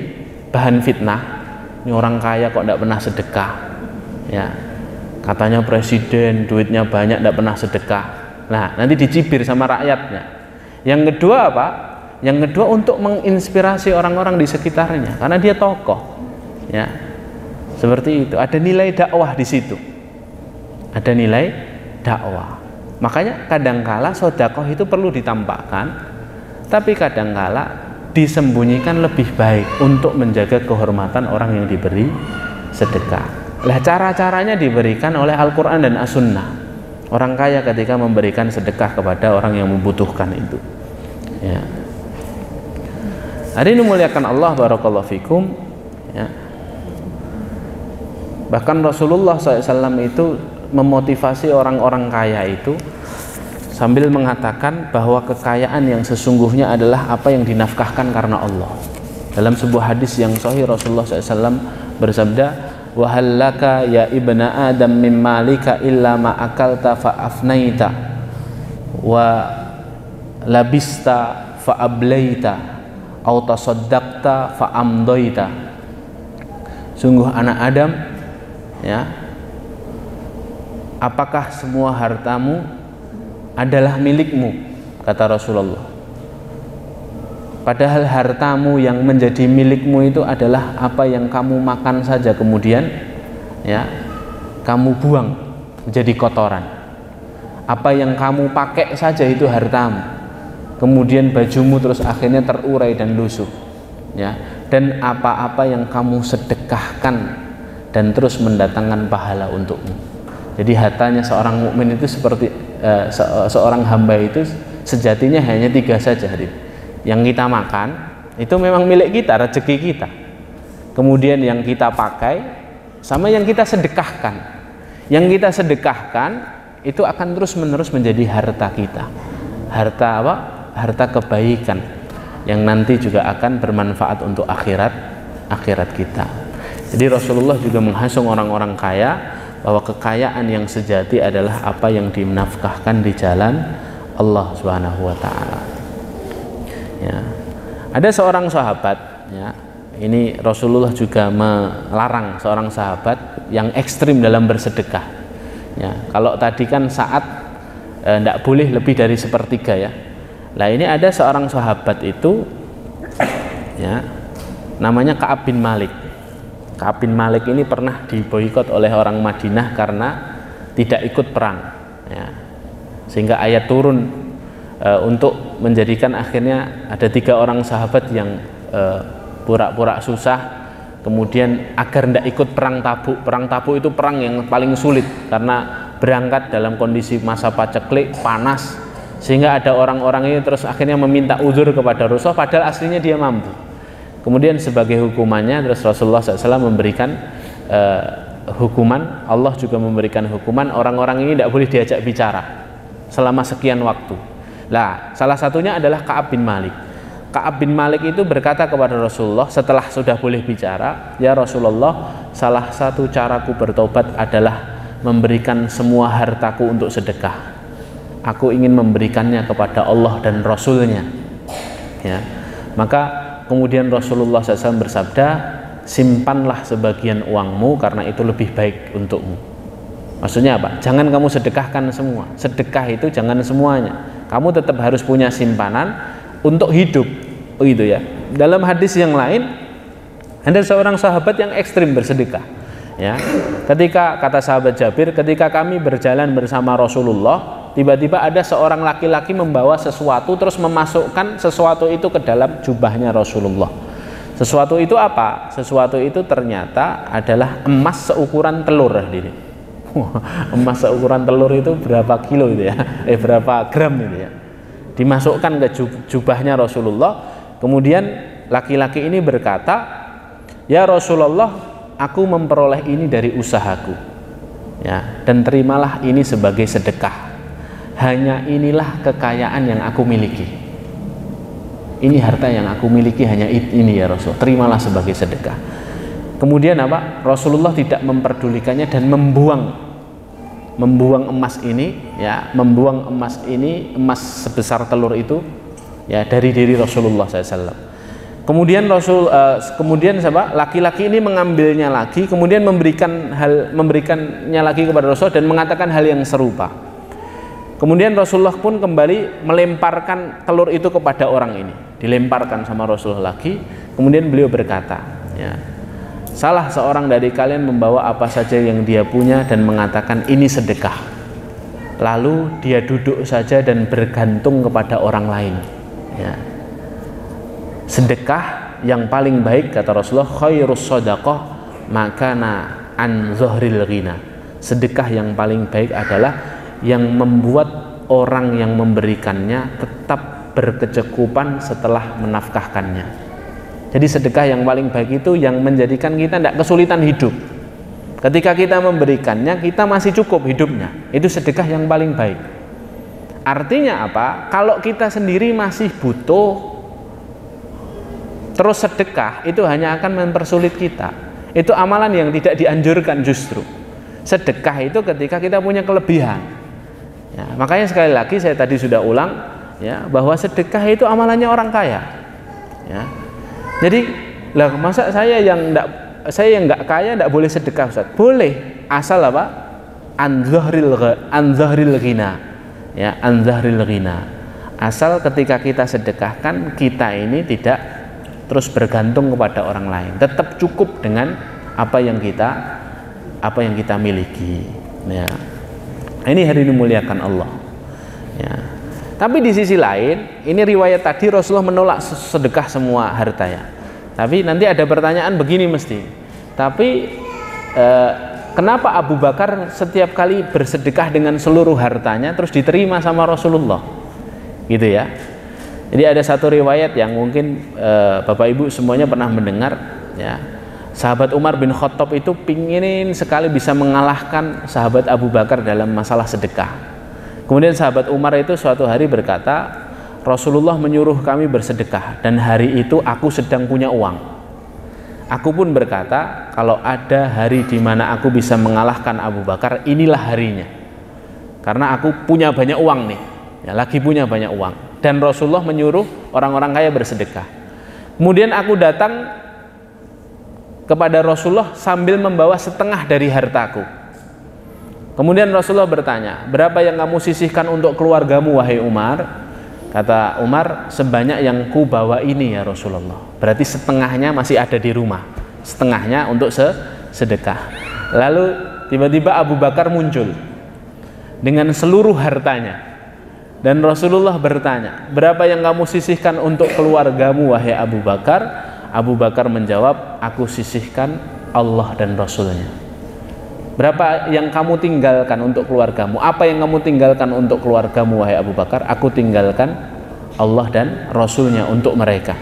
bahan fitnah. Ini orang kaya kok tidak pernah sedekah, ya, katanya presiden duitnya banyak tidak pernah sedekah. Nah, nanti dicibir sama rakyatnya. Yang kedua apa? Yang kedua untuk menginspirasi orang-orang di sekitarnya, karena dia tokoh, ya, seperti itu. Ada nilai dakwah di situ, ada nilai dakwah. Makanya kadangkala sedekah itu perlu ditampakkan, tapi kadangkala disembunyikan lebih baik untuk menjaga kehormatan orang yang diberi sedekah. Lah, cara-caranya diberikan oleh Al-Quran dan As-Sunnah. orang kaya ketika memberikan sedekah kepada orang yang membutuhkan itu. Ya. Hari ini muliakan Allah, barakallahu fikum. Ya. Bahkan Rasulullah SAW itu memotivasi orang-orang kaya itu sambil mengatakan bahwa kekayaan yang sesungguhnya adalah apa yang dinafkahkan karena Allah. Dalam sebuah hadis yang sahih Rasulullah SAW bersabda, wa hallaka ya ibna adam min malika illa ma akalta fa afnaita wa labista fa ablaita au tasaddaqta fa amdaita. Sungguh anak Adam, ya, apakah semua hartamu adalah milikmu, kata Rasulullah. Padahal hartamu yang menjadi milikmu itu adalah apa yang kamu makan saja, kemudian ya kamu buang menjadi kotoran. Apa yang kamu pakai saja itu hartamu, kemudian bajumu terus akhirnya terurai dan lusuh. Ya, dan apa-apa yang kamu sedekahkan dan terus mendatangkan pahala untukmu. Jadi hartanya seorang mukmin itu seperti seorang hamba itu sejatinya hanya 3 saja. Yang kita makan itu memang milik kita, rezeki kita. Kemudian yang kita pakai sama yang kita sedekahkan. Yang kita sedekahkan itu akan terus menerus menjadi harta kita. Harta apa? Harta kebaikan yang nanti juga akan bermanfaat untuk akhirat kita. Jadi Rasulullah juga menghasung orang-orang kaya bahwa kekayaan yang sejati adalah apa yang dinafkahkan di jalan Allah Subhanahu wa taala. Ya. Ada seorang sahabat, ya, ini Rasulullah juga melarang seorang sahabat yang ekstrim dalam bersedekah. Ya, kalau tadi kan saat tidak boleh lebih dari 1/3 ya. Nah ini ada seorang sahabat itu, ya, namanya Ka'ab bin Malik. Ka'ab bin Malik ini pernah diboikot oleh orang Madinah karena tidak ikut perang. Ya. Sehingga ayat turun untuk menjadikan akhirnya ada 3 orang sahabat yang pura-pura susah, kemudian agar tidak ikut perang Tabuk. Perang Tabuk itu perang yang paling sulit karena berangkat dalam kondisi masa paceklik, panas, sehingga ada orang-orang ini terus akhirnya meminta uzur kepada Rasulullah padahal aslinya dia mampu. Kemudian sebagai hukumannya terus Rasulullah SAW memberikan hukuman, Allah juga memberikan hukuman, orang-orang ini tidak boleh diajak bicara selama sekian waktu. Nah, salah satunya adalah Ka'ab bin Malik. Ka'ab bin Malik itu berkata kepada Rasulullah setelah sudah boleh bicara, ya Rasulullah, salah satu caraku bertobat adalah memberikan semua hartaku untuk sedekah. Aku ingin memberikannya kepada Allah dan Rasulnya. Ya. Maka kemudian Rasulullah SAW bersabda, simpanlah sebagian uangmu karena itu lebih baik untukmu. Maksudnya apa? Jangan kamu sedekahkan semua. Sedekah itu jangan semuanya. Kamu tetap harus punya simpanan untuk hidup, begitu ya. Dalam hadis yang lain, ada seorang sahabat yang ekstrim bersedekah. Ya, ketika kata sahabat Jabir, ketika kami berjalan bersama Rasulullah, tiba-tiba ada seorang laki-laki membawa sesuatu terus memasukkan sesuatu itu ke dalam jubahnya Rasulullah. Sesuatu itu apa? Sesuatu itu ternyata adalah emas seukuran telur. Emas seukuran telur itu berapa kilo itu ya? Berapa gram itu ya? Dimasukkan ke jubahnya Rasulullah. Kemudian laki-laki ini berkata, ya Rasulullah, aku memperoleh ini dari usahaku, ya, dan terimalah ini sebagai sedekah. Hanya inilah kekayaan yang aku miliki. Ini harta yang aku miliki, hanya ini ya Rasul. Terimalah sebagai sedekah. Kemudian apa? Rasulullah tidak memperdulikannya dan membuang emas ini, ya, membuang emas ini, emas sebesar telur itu, ya, dari diri Rasulullah SAW. Kemudian kemudian laki-laki ini mengambilnya lagi, kemudian memberikannya lagi kepada Rasul dan mengatakan hal yang serupa. Kemudian Rasulullah pun kembali melemparkan telur itu kepada orang ini, dilemparkan sama Rasulullah lagi. Kemudian beliau berkata, ya, salah seorang dari kalian membawa apa saja yang dia punya dan mengatakan ini sedekah, lalu dia duduk saja dan bergantung kepada orang lain. Ya. Sedekah yang paling baik, kata Rasulullah, khairus shadaqah makana an zuhril ghina. Sedekah yang paling baik adalah yang membuat orang yang memberikannya tetap berkecukupan setelah menafkahkannya. Jadi sedekah yang paling baik itu yang menjadikan kita tidak kesulitan hidup. Ketika kita memberikannya, kita masih cukup hidupnya. Itu sedekah yang paling baik. Artinya apa? Kalau kita sendiri masih butuh, terus sedekah, itu hanya akan mempersulit kita. Itu amalan yang tidak dianjurkan justru. Sedekah itu ketika kita punya kelebihan. Ya, makanya sekali lagi saya tadi sudah ulang, ya, bahwa sedekah itu amalannya orang kaya. Ya. Jadi, lah masa saya yang nggak kaya nggak boleh sedekah, Ustaz? Boleh, asal apa? An-zahril ghina. Ya, an-zahril ghina. Asal ketika kita sedekahkan, kita ini tidak terus bergantung kepada orang lain, tetap cukup dengan apa yang kita miliki. Ya. Ini hari dimuliakan Allah. Ya. Tapi di sisi lain, ini riwayat tadi Rasulullah menolak sedekah semua harta ya. Tapi nanti ada pertanyaan begini mesti. Tapi kenapa Abu Bakar setiap kali bersedekah dengan seluruh hartanya terus diterima sama Rasulullah? Gitu ya. Jadi ada satu riwayat yang mungkin Bapak Ibu semuanya pernah mendengar ya. Sahabat Umar bin Khattab itu pingin sekali bisa mengalahkan sahabat Abu Bakar dalam masalah sedekah. Kemudian sahabat Umar itu suatu hari berkata, Rasulullah menyuruh kami bersedekah dan hari itu aku sedang punya uang. Aku pun berkata, kalau ada hari di mana aku bisa mengalahkan Abu Bakar, inilah harinya. Karena aku punya banyak uang nih, ya, lagi punya banyak uang. Dan Rasulullah menyuruh orang-orang kaya bersedekah. Kemudian aku datang kepada Rasulullah sambil membawa setengah dari hartaku. Kemudian Rasulullah bertanya, berapa yang kamu sisihkan untuk keluargamu wahai Umar? Kata Umar, sebanyak yang ku bawa ini ya Rasulullah. Berarti setengahnya masih ada di rumah, setengahnya untuk sedekah. Lalu tiba-tiba Abu Bakar muncul dengan seluruh hartanya. Dan Rasulullah bertanya, berapa yang kamu sisihkan untuk keluargamu wahai Abu Bakar? Abu Bakar menjawab, aku sisihkan Allah dan Rasulnya. Berapa yang kamu tinggalkan untuk keluargamu? Apa yang kamu tinggalkan untuk keluargamu wahai Abu Bakar? Aku tinggalkan Allah dan Rasulnya untuk mereka.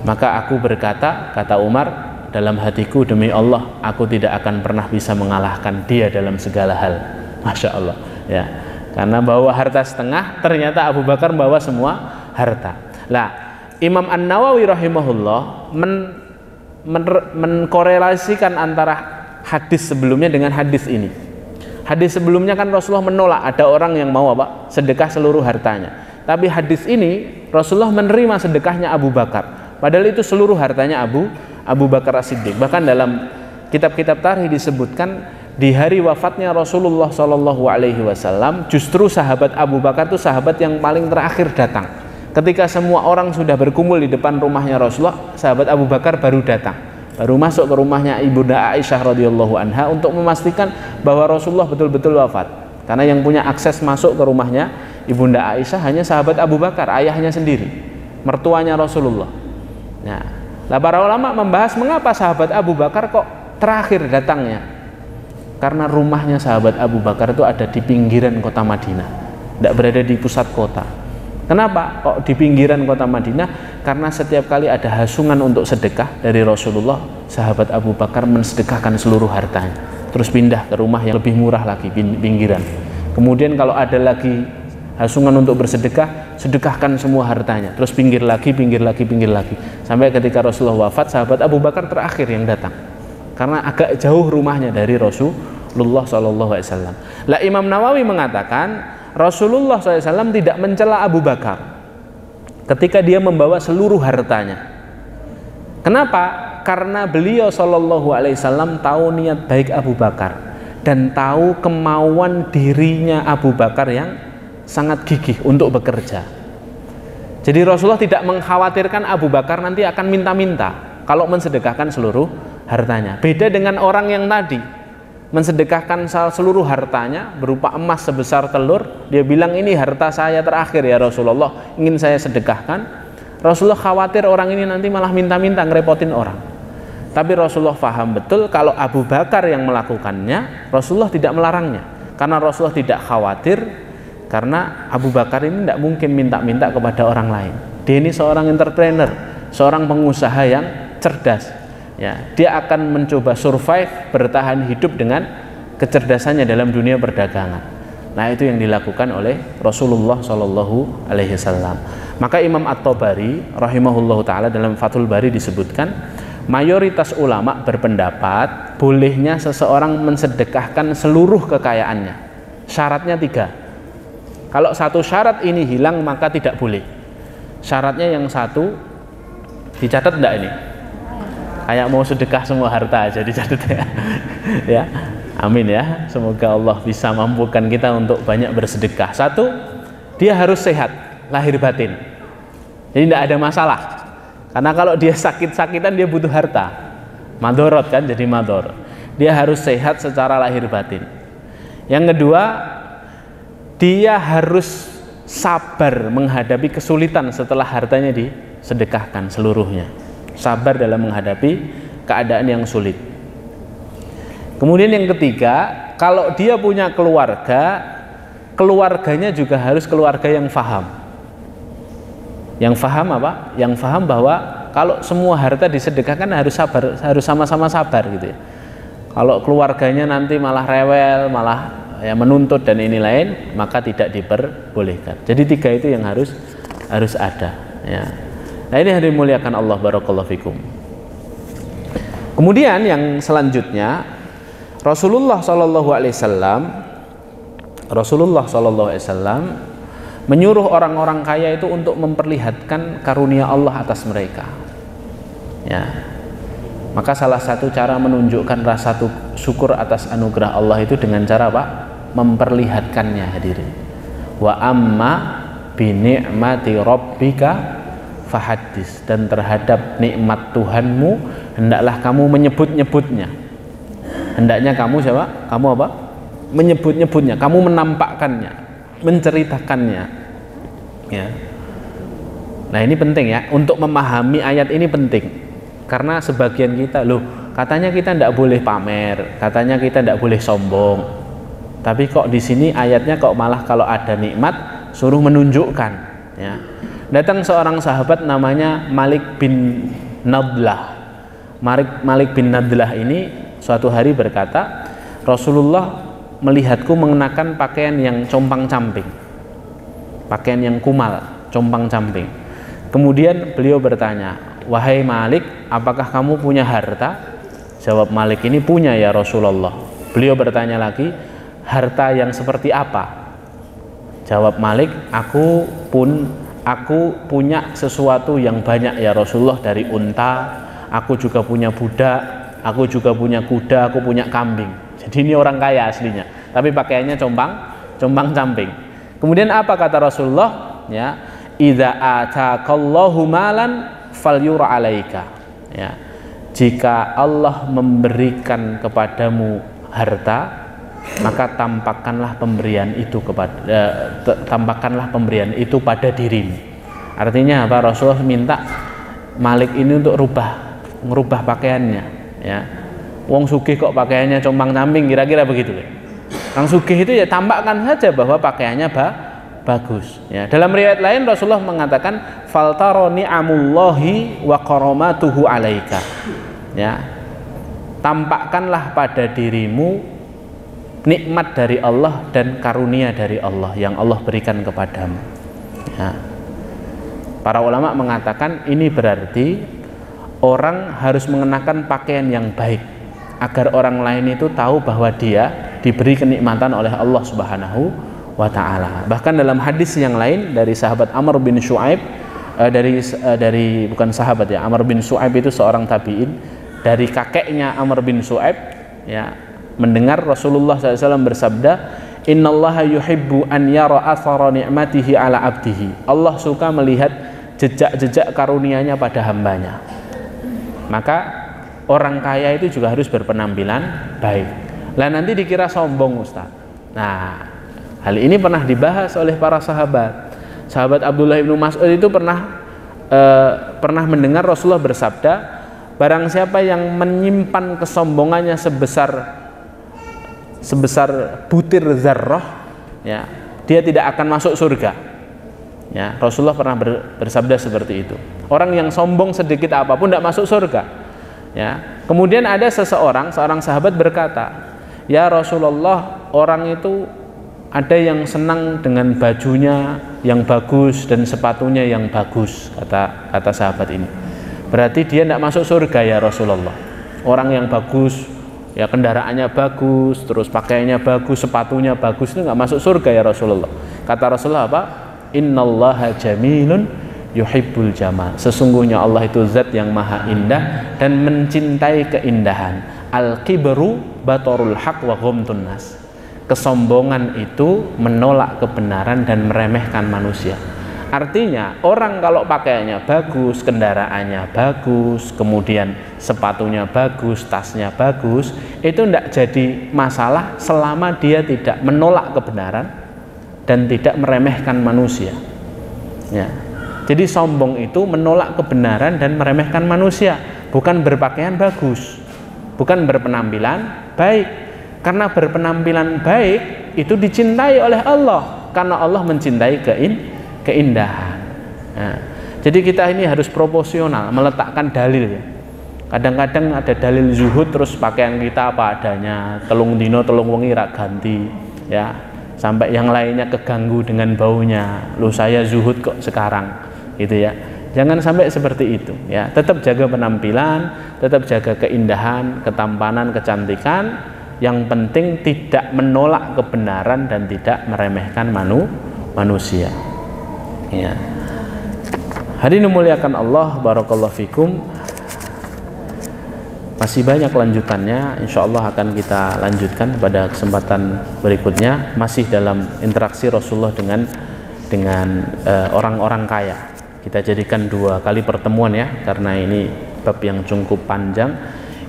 Maka aku berkata, kata Umar, dalam hatiku demi Allah, aku tidak akan pernah bisa mengalahkan dia dalam segala hal. Masya Allah ya. Karena bawa harta setengah, ternyata Abu Bakar bawa semua harta. Lah, Imam An-Nawawi rahimahullah mengkorelasikan antara hadis sebelumnya dengan hadis ini. Hadis sebelumnya kan Rasulullah menolak ada orang yang mau apa? Sedekah seluruh hartanya. Tapi hadis ini Rasulullah menerima sedekahnya Abu Bakar. Padahal itu seluruh hartanya Abu Bakar As-Siddiq. Bahkan dalam kitab-kitab tarikh disebutkan di hari wafatnya Rasulullah SAW, justru sahabat Abu Bakar itu sahabat yang paling terakhir datang. Ketika semua orang sudah berkumpul di depan rumahnya Rasulullah, sahabat Abu Bakar baru datang, baru masuk ke rumahnya Ibunda Aisyah radhiyallahu anha untuk memastikan bahwa Rasulullah betul-betul wafat. Karena yang punya akses masuk ke rumahnya Ibunda Aisyah hanya sahabat Abu Bakar, ayahnya sendiri, mertuanya Rasulullah. Nah, para ulama membahas mengapa sahabat Abu Bakar kok terakhir datangnya. Karena rumahnya sahabat Abu Bakar itu ada di pinggiran kota Madinah, tidak berada di pusat kota. Kenapa kok di pinggiran kota Madinah? Karena setiap kali ada hasungan untuk sedekah dari Rasulullah, sahabat Abu Bakar mensedekahkan seluruh hartanya, terus pindah ke rumah yang lebih murah lagi, pinggiran. Kemudian kalau ada lagi hasungan untuk bersedekah, sedekahkan semua hartanya, terus pinggir lagi, sampai ketika Rasulullah wafat, sahabat Abu Bakar terakhir yang datang, karena agak jauh rumahnya dari Rasulullah SAW. Lah Imam Nawawi mengatakan Rasulullah SAW tidak mencela Abu Bakar ketika dia membawa seluruh hartanya. Kenapa? Karena beliau SAW tahu niat baik Abu Bakar dan tahu kemauan dirinya Abu Bakar yang sangat gigih untuk bekerja. Jadi Rasulullah tidak mengkhawatirkan Abu Bakar nanti akan minta-minta kalau mensedekahkan seluruh hartanya. Beda dengan orang yang tadi mensedekahkan seluruh hartanya berupa emas sebesar telur, dia bilang ini harta saya terakhir ya Rasulullah, ingin saya sedekahkan. Rasulullah khawatir orang ini nanti malah minta-minta ngerepotin orang. Tapi Rasulullah paham betul kalau Abu Bakar yang melakukannya, Rasulullah tidak melarangnya. Karena Rasulullah tidak khawatir, karena Abu Bakar ini tidak mungkin minta-minta kepada orang lain. Dia ini seorang entrepreneur, seorang pengusaha yang cerdas. Ya, dia akan mencoba survive, bertahan hidup dengan kecerdasannya dalam dunia perdagangan. Nah, itu yang dilakukan oleh Rasulullah Shallallahu Alaihi Wasallam. Maka Imam At-Tabari rahimahullahu taala dalam Fathul Bari disebutkan, mayoritas ulama berpendapat bolehnya seseorang mensedekahkan seluruh kekayaannya. Syaratnya 3. Kalau satu syarat ini hilang maka tidak boleh. Syaratnya yang satu, dicatat enggak ini? Kayak mau sedekah semua harta aja dicatat ya. Ya. Amin ya. Semoga Allah bisa mampukan kita untuk banyak bersedekah. 1, dia harus sehat lahir batin. Jadi tidak ada masalah. Karena kalau dia sakit-sakitan dia butuh harta. Madorot kan, jadi mador. Dia harus sehat secara lahir batin. Yang kedua, dia harus sabar menghadapi kesulitan setelah hartanya disedekahkan seluruhnya. Sabar dalam menghadapi keadaan yang sulit. Kemudian yang ketiga, kalau dia punya keluarga, keluarganya juga harus keluarga yang faham. Yang faham apa? Yang faham bahwa kalau semua harta disedekahkan harus sabar, harus sama-sama sabar gitu ya. Kalau keluarganya nanti malah rewel, malah ya menuntut dan ini lain, maka tidak diperbolehkan. Jadi 3 itu yang harus ada ya. Nah, ini yang dimuliakan Allah, barakallahu fikum. Kemudian yang selanjutnya, Rasulullah Shallallahu Alaihi Wasallam menyuruh orang-orang kaya itu untuk memperlihatkan karunia Allah atas mereka. Ya, maka salah satu cara menunjukkan rasa syukur atas anugerah Allah itu dengan cara apa? Memperlihatkannya, hadirin. Wa amma bi ni'mati rabbika fahaddis, dan terhadap nikmat Tuhanmu hendaklah kamu menyebut-nyebutnya. Hendaknya kamu siapa? Kamu apa? Menyebut-nyebutnya, kamu menampakkannya, menceritakannya. Ya. Nah, ini penting ya, untuk memahami ayat ini penting. Karena sebagian kita, loh, katanya kita tidak boleh pamer, katanya kita tidak boleh sombong. Tapi kok di sini ayatnya kok malah kalau ada nikmat suruh menunjukkan, ya. Datang seorang sahabat namanya Malik bin Nadlah. Malik bin Nadlah ini suatu hari berkata, Rasulullah melihatku mengenakan pakaian yang compang-camping, pakaian yang kumal, compang-camping. Kemudian beliau bertanya, wahai Malik, apakah kamu punya harta? Jawab Malik, ini punya ya Rasulullah. Beliau bertanya lagi, harta yang seperti apa? Jawab Malik, aku punya sesuatu yang banyak ya Rasulullah, dari unta, aku juga punya budak, aku juga punya kuda, aku punya kambing. Jadi ini orang kaya aslinya, tapi pakaiannya compang-camping. Kemudian apa kata Rasulullah? Ya, idza ataqallahu malan falyura alaika. Ya, jika Allah memberikan kepadamu harta, maka tampakkanlah pemberian pemberian itu pada dirimu. Artinya apa? Rasulullah minta Malik ini untuk merubah pakaiannya, ya. Wong sugih kok pakaiannya compang-camping, kira-kira begitu ya. Orang sugih itu ya tampakkan saja bahwa pakaiannya bagus, ya. Dalam riwayat lain Rasulullah mengatakan faltaroni amullahi wa karamatuhu alaika. Ya. Tampakkanlah pada dirimu nikmat dari Allah dan karunia dari Allah yang Allah berikan kepadamu. Ya. Para ulama mengatakan ini berarti orang harus mengenakan pakaian yang baik agar orang lain itu tahu bahwa dia diberi kenikmatan oleh Allah Subhanahu wa taala. Bahkan dalam hadis yang lain dari sahabat Amr bin Shu'aib, dari bukan sahabat ya, Amr bin Shu'aib itu seorang tabi'in, dari kakeknya Amr bin Shu'aib, ya, mendengar Rasulullah SAW bersabda, innallaha yuhibbu an yara athara ni'matihi ala abdihi. Allah suka melihat jejak-jejak karunia-Nya pada hambanya. Maka orang kaya itu juga harus berpenampilan baik. Lah nanti dikira sombong, Ustaz. Nah, hal ini pernah dibahas oleh para sahabat. Sahabat Abdullah bin Mas'ud itu pernah mendengar Rasulullah bersabda, barang siapa yang menyimpan kesombongannya sebesar sebesar butir zarrah, ya, dia tidak akan masuk surga. Ya, Rasulullah pernah bersabda seperti itu. Orang yang sombong sedikit apapun tidak masuk surga. Ya. Kemudian ada seorang sahabat berkata, "Ya Rasulullah, orang itu ada yang senang dengan bajunya yang bagus dan sepatunya yang bagus," kata sahabat ini. "Berarti dia tidak masuk surga ya Rasulullah. Orang yang bagus, ya kendaraannya bagus, terus pakaiannya bagus, sepatunya bagus, itu nggak masuk surga ya Rasulullah." Kata Rasulullah apa? "Innallaha jamilun yuhibbul jamal." Sesungguhnya Allah itu zat yang maha indah dan mencintai keindahan. Al-kibru batorul haq wa ghamtun nas. Kesombongan itu menolak kebenaran dan meremehkan manusia. Artinya orang kalau pakaiannya bagus, kendaraannya bagus, kemudian sepatunya bagus, tasnya bagus, itu tidak jadi masalah selama dia tidak menolak kebenaran dan tidak meremehkan manusia. Ya. Jadi sombong itu menolak kebenaran dan meremehkan manusia, bukan berpakaian bagus, bukan berpenampilan baik. Karena berpenampilan baik itu dicintai oleh Allah, karena Allah mencintai keindahan. Nah, jadi kita ini harus proporsional meletakkan dalil ya. Kadang-kadang ada dalil zuhud terus pakaian kita apa adanya, telung dino telung wengi rak ganti, ya, sampai yang lainnya keganggu dengan baunya. Loh saya zuhud kok sekarang, gitu ya. Jangan sampai seperti itu ya. Tetap jaga penampilan, tetap jaga keindahan, ketampanan, kecantikan. Yang penting tidak menolak kebenaran dan tidak meremehkan manusia. Ya. Hadirin muliakan Allah, barakallahu fikum. Masih banyak lanjutannya, insya Allah akan kita lanjutkan pada kesempatan berikutnya, masih dalam interaksi Rasulullah dengan orang-orang kaya. Kita jadikan 2 kali pertemuan ya, karena ini bab yang cukup panjang.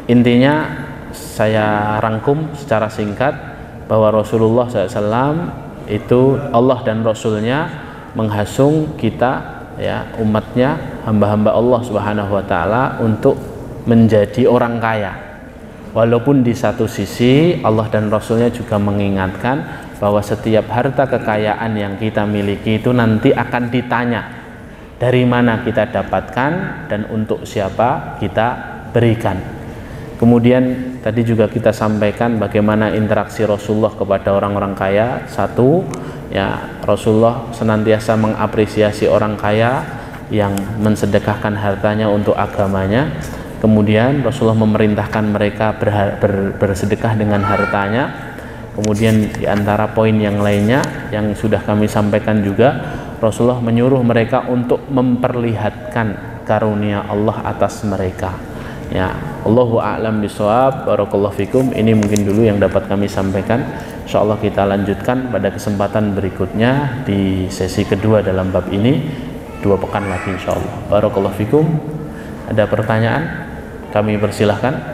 Intinya saya rangkum secara singkat bahwa Rasulullah SAW itu Allah dan Rasulnya menghasung kita ya, umatnya, hamba-hamba Allah Subhanahu wa Ta'ala untuk menjadi orang kaya. Walaupun di satu sisi Allah dan Rasulnya juga mengingatkan bahwa setiap harta kekayaan yang kita miliki itu nanti akan ditanya dari mana kita dapatkan dan untuk siapa kita berikan. Kemudian tadi juga kita sampaikan bagaimana interaksi Rasulullah kepada orang-orang kaya. Satu, ya, Rasulullah senantiasa mengapresiasi orang kaya yang mensedekahkan hartanya untuk agamanya. Kemudian Rasulullah memerintahkan mereka bersedekah dengan hartanya. Kemudian di antara poin yang lainnya yang sudah kami sampaikan juga, Rasulullah menyuruh mereka untuk memperlihatkan karunia Allah atas mereka. Ya, Allahu a'lam bishawab. Barakallahu fikum. Ini mungkin dulu yang dapat kami sampaikan. Insyaallah kita lanjutkan pada kesempatan berikutnya di sesi kedua dalam bab ini, 2 pekan lagi insyaallah. Barakallahu fikum. Ada pertanyaan? Kami persilahkan.